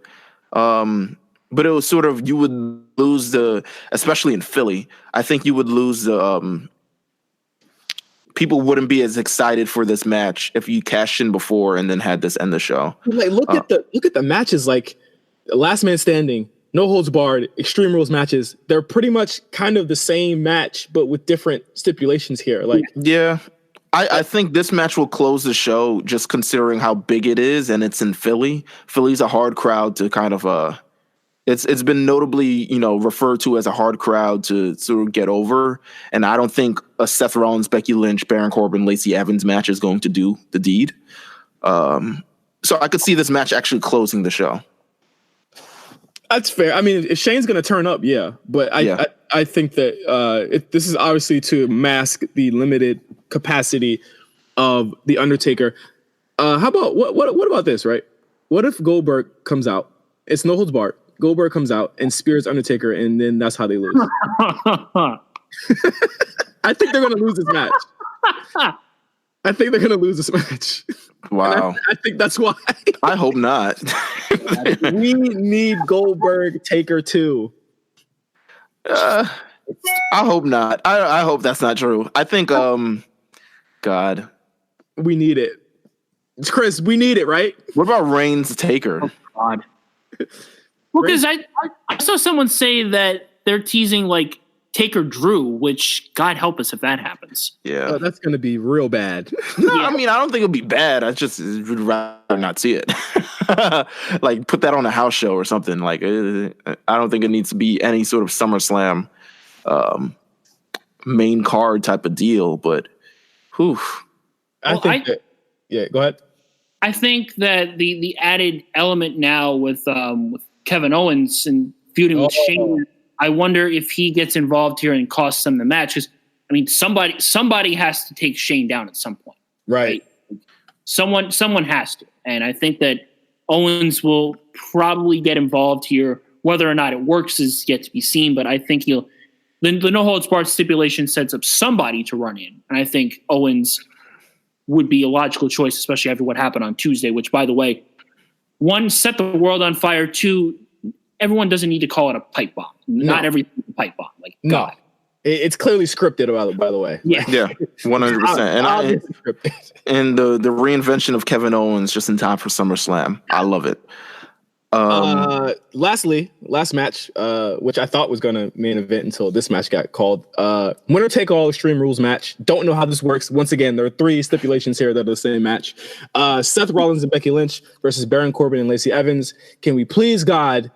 But it was sort of, you would lose especially in Philly, I think you would lose people wouldn't be as excited for this match if you cashed in before and then had this end the show. Like, look at the matches, like Last Man Standing, No Holds Barred, Extreme Rules matches. They're pretty much kind of the same match, but with different stipulations here. Like, yeah, I think this match will close the show, just considering how big it is, and it's in Philly. Philly's a hard crowd to kind of it's been notably, referred to as a hard crowd to sort of get over. And I don't think a Seth Rollins, Becky Lynch, Baron Corbin, Lacey Evans match is going to do the deed. So I could see this match actually closing the show. That's fair. I mean, if Shane's going to turn up, yeah. But I think that this is obviously to mask the limited capacity of The Undertaker. How about, what about this, right? What if Goldberg comes out? It's no holds barred. Goldberg comes out and spears Undertaker, and then that's how they lose. I think they're going to lose this match. Wow. I think that's why. I hope not. We need Goldberg Taker too. I hope not. I hope that's not true. I think, God. We need it. Chris, we need it, right? What about Reigns Taker? Oh, God. Well, because I saw someone say that they're teasing like Taker Drew, which God help us if that happens. Yeah. That's going to be real bad. No, I mean, I don't think it'll be bad. I just would rather not see it. Like, put that on a house show or something. Like, I don't think it needs to be any sort of SummerSlam main card type of deal. But, whew. I think go ahead. I think that the added element now with Kevin Owens and feuding with Shane, I wonder if he gets involved here and costs them the match. Because I mean, somebody has to take Shane down at some point, right? Someone has to, and I think that Owens will probably get involved here. Whether or not it works is yet to be seen, but I think the no holds barred stipulation sets up somebody to run in, and I think Owens would be a logical choice, especially after what happened on Tuesday, which, by the way, one, set the world on fire. Two, everyone doesn't need to call it a pipe bomb. No. Not everything is a pipe bomb. Like, no. God. It's clearly scripted, by the way. Yeah. Yeah, 100%. And the reinvention of Kevin Owens just in time for SummerSlam. I love it. Lastly, last match, which I thought was going to main event until this match got called. Winner take all Extreme Rules match. Don't know how this works. Once again, there are 3 stipulations here that are the same match. Seth Rollins and Becky Lynch versus Baron Corbin and Lacey Evans. Can we please, God,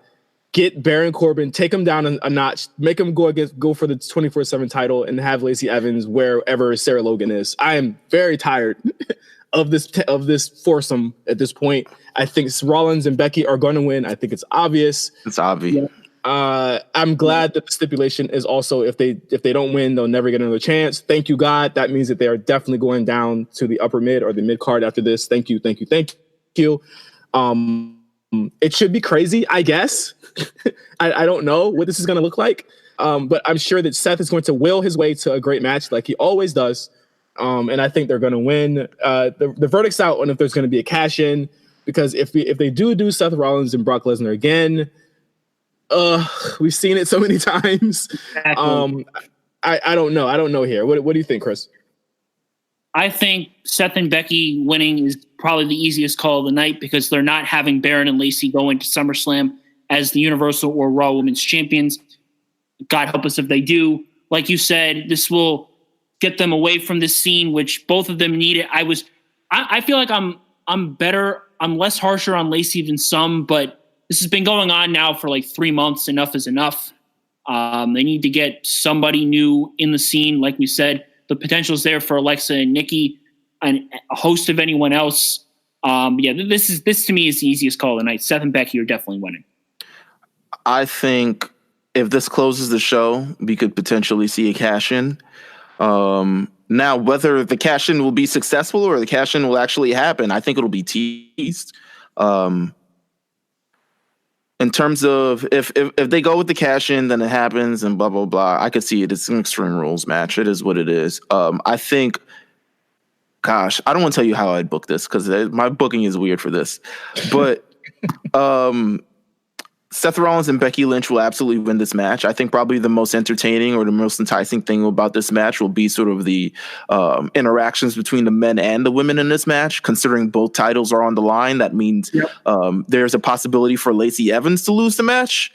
get Baron Corbin, take him down a notch, make him go for the 24/7 title, and have Lacey Evans wherever Sarah Logan is. I am very tired of this foursome at this point. I think Rollins and Becky are going to win. I think it's obvious. It's obvious. I'm glad that the stipulation is also if they don't win, they'll never get another chance. Thank you, God. That means that they are definitely going down to the upper mid or the mid card after this. Thank you. It should be crazy, I guess. I don't know what this is going to look like, but I'm sure that Seth is going to will his way to a great match like he always does. And I think they're going to win. The verdict's out on if there's going to be a cash in, because if they do Seth Rollins and Brock Lesnar again, we've seen it so many times. Exactly. I don't know. I don't know here. What do you think, Chris? I think Seth and Becky winning is probably the easiest call of the night because they're not having Baron and Lacey go into SummerSlam as the Universal or Raw Women's Champions. God help us if they do. Like you said, this will get them away from this scene, which both of them need it. I feel like I'm better. I'm less harsher on Lacey than some, but this has been going on now for like 3 months. Enough is enough. They need to get somebody new in the scene. Like we said, the potential is there for Alexa and Nikki and a host of anyone else. This to me is the easiest call of the night. Seth and Becky are definitely winning. I think if this closes the show, we could potentially see a cash in. Now, whether the cash in will be successful or the cash in will actually happen, I think it'll be teased. In terms of if they go with the cash in, then it happens and blah, blah, blah. I could see it. It's an Extreme Rules match. It is what it is. I think, gosh, I don't want to tell you how I'd book this because my booking is weird for this. But Seth Rollins and Becky Lynch will absolutely win this match. I think probably the most entertaining or the most enticing thing about this match will be sort of the interactions between the men and the women in this match. Considering both titles are on the line, that means there's a possibility for Lacey Evans to lose the match,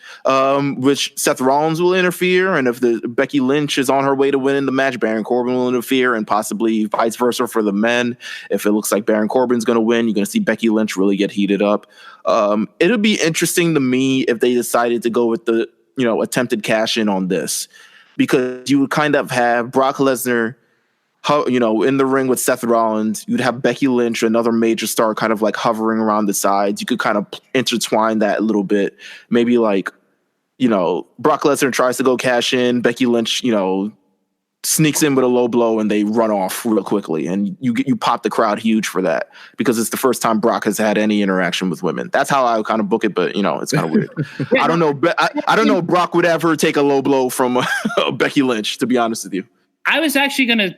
which Seth Rollins will interfere. And if Becky Lynch is on her way to winning the match, Baron Corbin will interfere, and possibly vice versa for the men. If it looks like Baron Corbin's going to win, you're going to see Becky Lynch really get heated up. It'll be interesting to me if they decided to go with the, attempted cash in on this, because you would kind of have Brock Lesnar, in the ring with Seth Rollins. You'd have Becky Lynch, another major star, kind of like hovering around the sides. You could kind of intertwine that a little bit. Maybe like, Brock Lesnar tries to go cash in, Becky Lynch, sneaks in with a low blow and they run off real quickly, and you pop the crowd huge for that, because it's the first time Brock has had any interaction with women. That's how I would kind of book it, but it's kind of weird. I don't know. I don't know if Brock would ever take a low blow from Becky Lynch, to be honest with you. I was actually gonna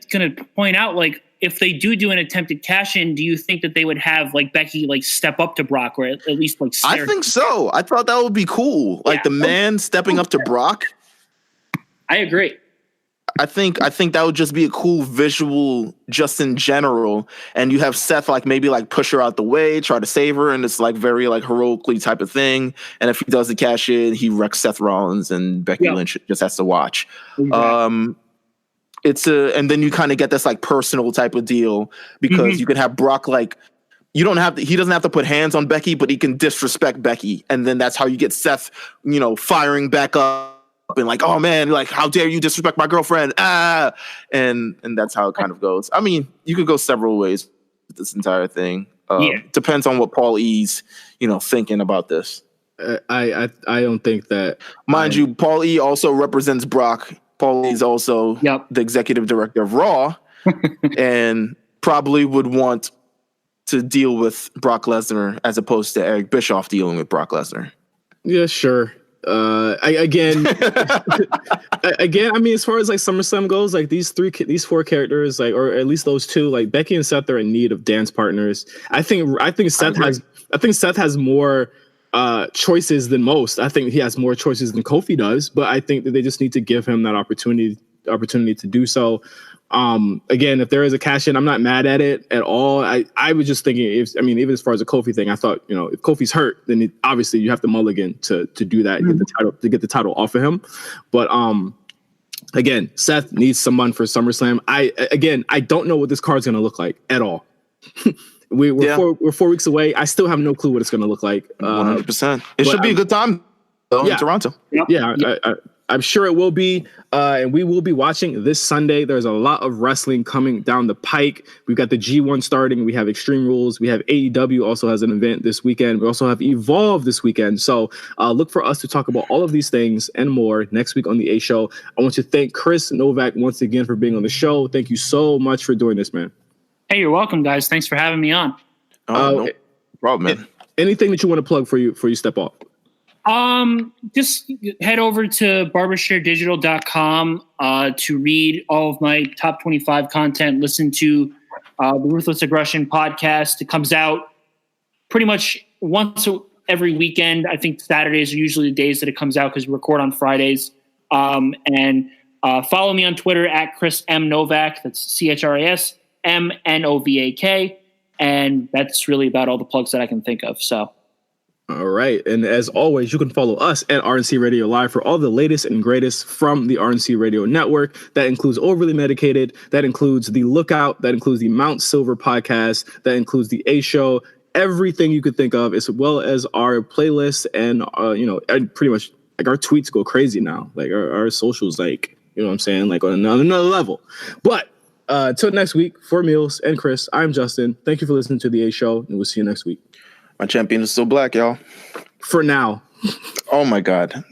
point out, like, if they do an attempted cash in, do you think that they would have like Becky like step up to Brock, or at least like stare? I think so. I thought that would be cool. Like the man stepping up to Brock. I agree. I think that would just be a cool visual just in general. And you have Seth like maybe like push her out the way, try to save her, and it's like very like heroically type of thing. And if he does the cash in, he wrecks Seth Rollins, and Becky Lynch just has to watch. Exactly. And then you kind of get this like personal type of deal, because you can have Brock like, he doesn't have to put hands on Becky, but he can disrespect Becky. And then that's how you get Seth, firing back up and like, oh man, like, how dare you disrespect my girlfriend? And that's how it kind of goes. I mean, you could go several ways with this entire thing. Depends on what Paul E's, thinking about this. I don't think that, mind you, Paul E also represents Brock. Paul E's also the executive director of Raw, and probably would want to deal with Brock Lesnar as opposed to Eric Bischoff dealing with Brock Lesnar. Yeah, sure. Again, I mean, as far as like SummerSlam goes, like these four characters, like, or at least those two, like Becky and Seth are in need of dance partners. I think Seth has more choices than most. I think he has more choices than Kofi does, but I think that they just need to give him that opportunity to do so. Again, if there is a cash in, I'm not mad at it at all. I was just thinking, even as far as the Kofi thing, I thought, if Kofi's hurt, then obviously you have to mulligan to do that, get the title off of him. But again, Seth needs someone for SummerSlam. I don't know what this card's gonna look like at all. We're 4 weeks away. I still have no clue what it's gonna look like. 100%. It should be a good time in Toronto. I'm sure it will be, and we will be watching this Sunday. There's a lot of wrestling coming down the pike. We've got the G1 starting. We have Extreme Rules. We have AEW also has an event this weekend. We also have Evolve this weekend. So look for us to talk about all of these things and more next week on the A Show. I want to thank Chris Novak once again for being on the show. Thank you so much for doing this, man. Hey, you're welcome, guys. Thanks for having me on. No problem, man. Anything that you want to plug for you step off? Just head over to barbersharedigital.com to read all of my top 25 content. Listen to the Ruthless Aggression podcast. It comes out pretty much once every weekend. I think Saturdays are usually the days that it comes out because we record on Fridays. And follow me on Twitter at Chris M. Novak. That's CHRIS MNOVAK. And that's really about all the plugs that I can think of. So. All right. And as always, you can follow us at RNC Radio Live for all the latest and greatest from the RNC Radio Network. That includes Overly Medicated. That includes The Lookout. That includes the Mount Silver podcast. That includes the A Show. Everything you could think of, as well as our playlists and, and pretty much like our tweets go crazy now. Like our socials, like, what I'm saying? Like on another level. But until next week, for Meelz and Chris, I'm Justin. Thank you for listening to the A Show, and we'll see you next week. My champion is still black, y'all. For now. Oh, my God.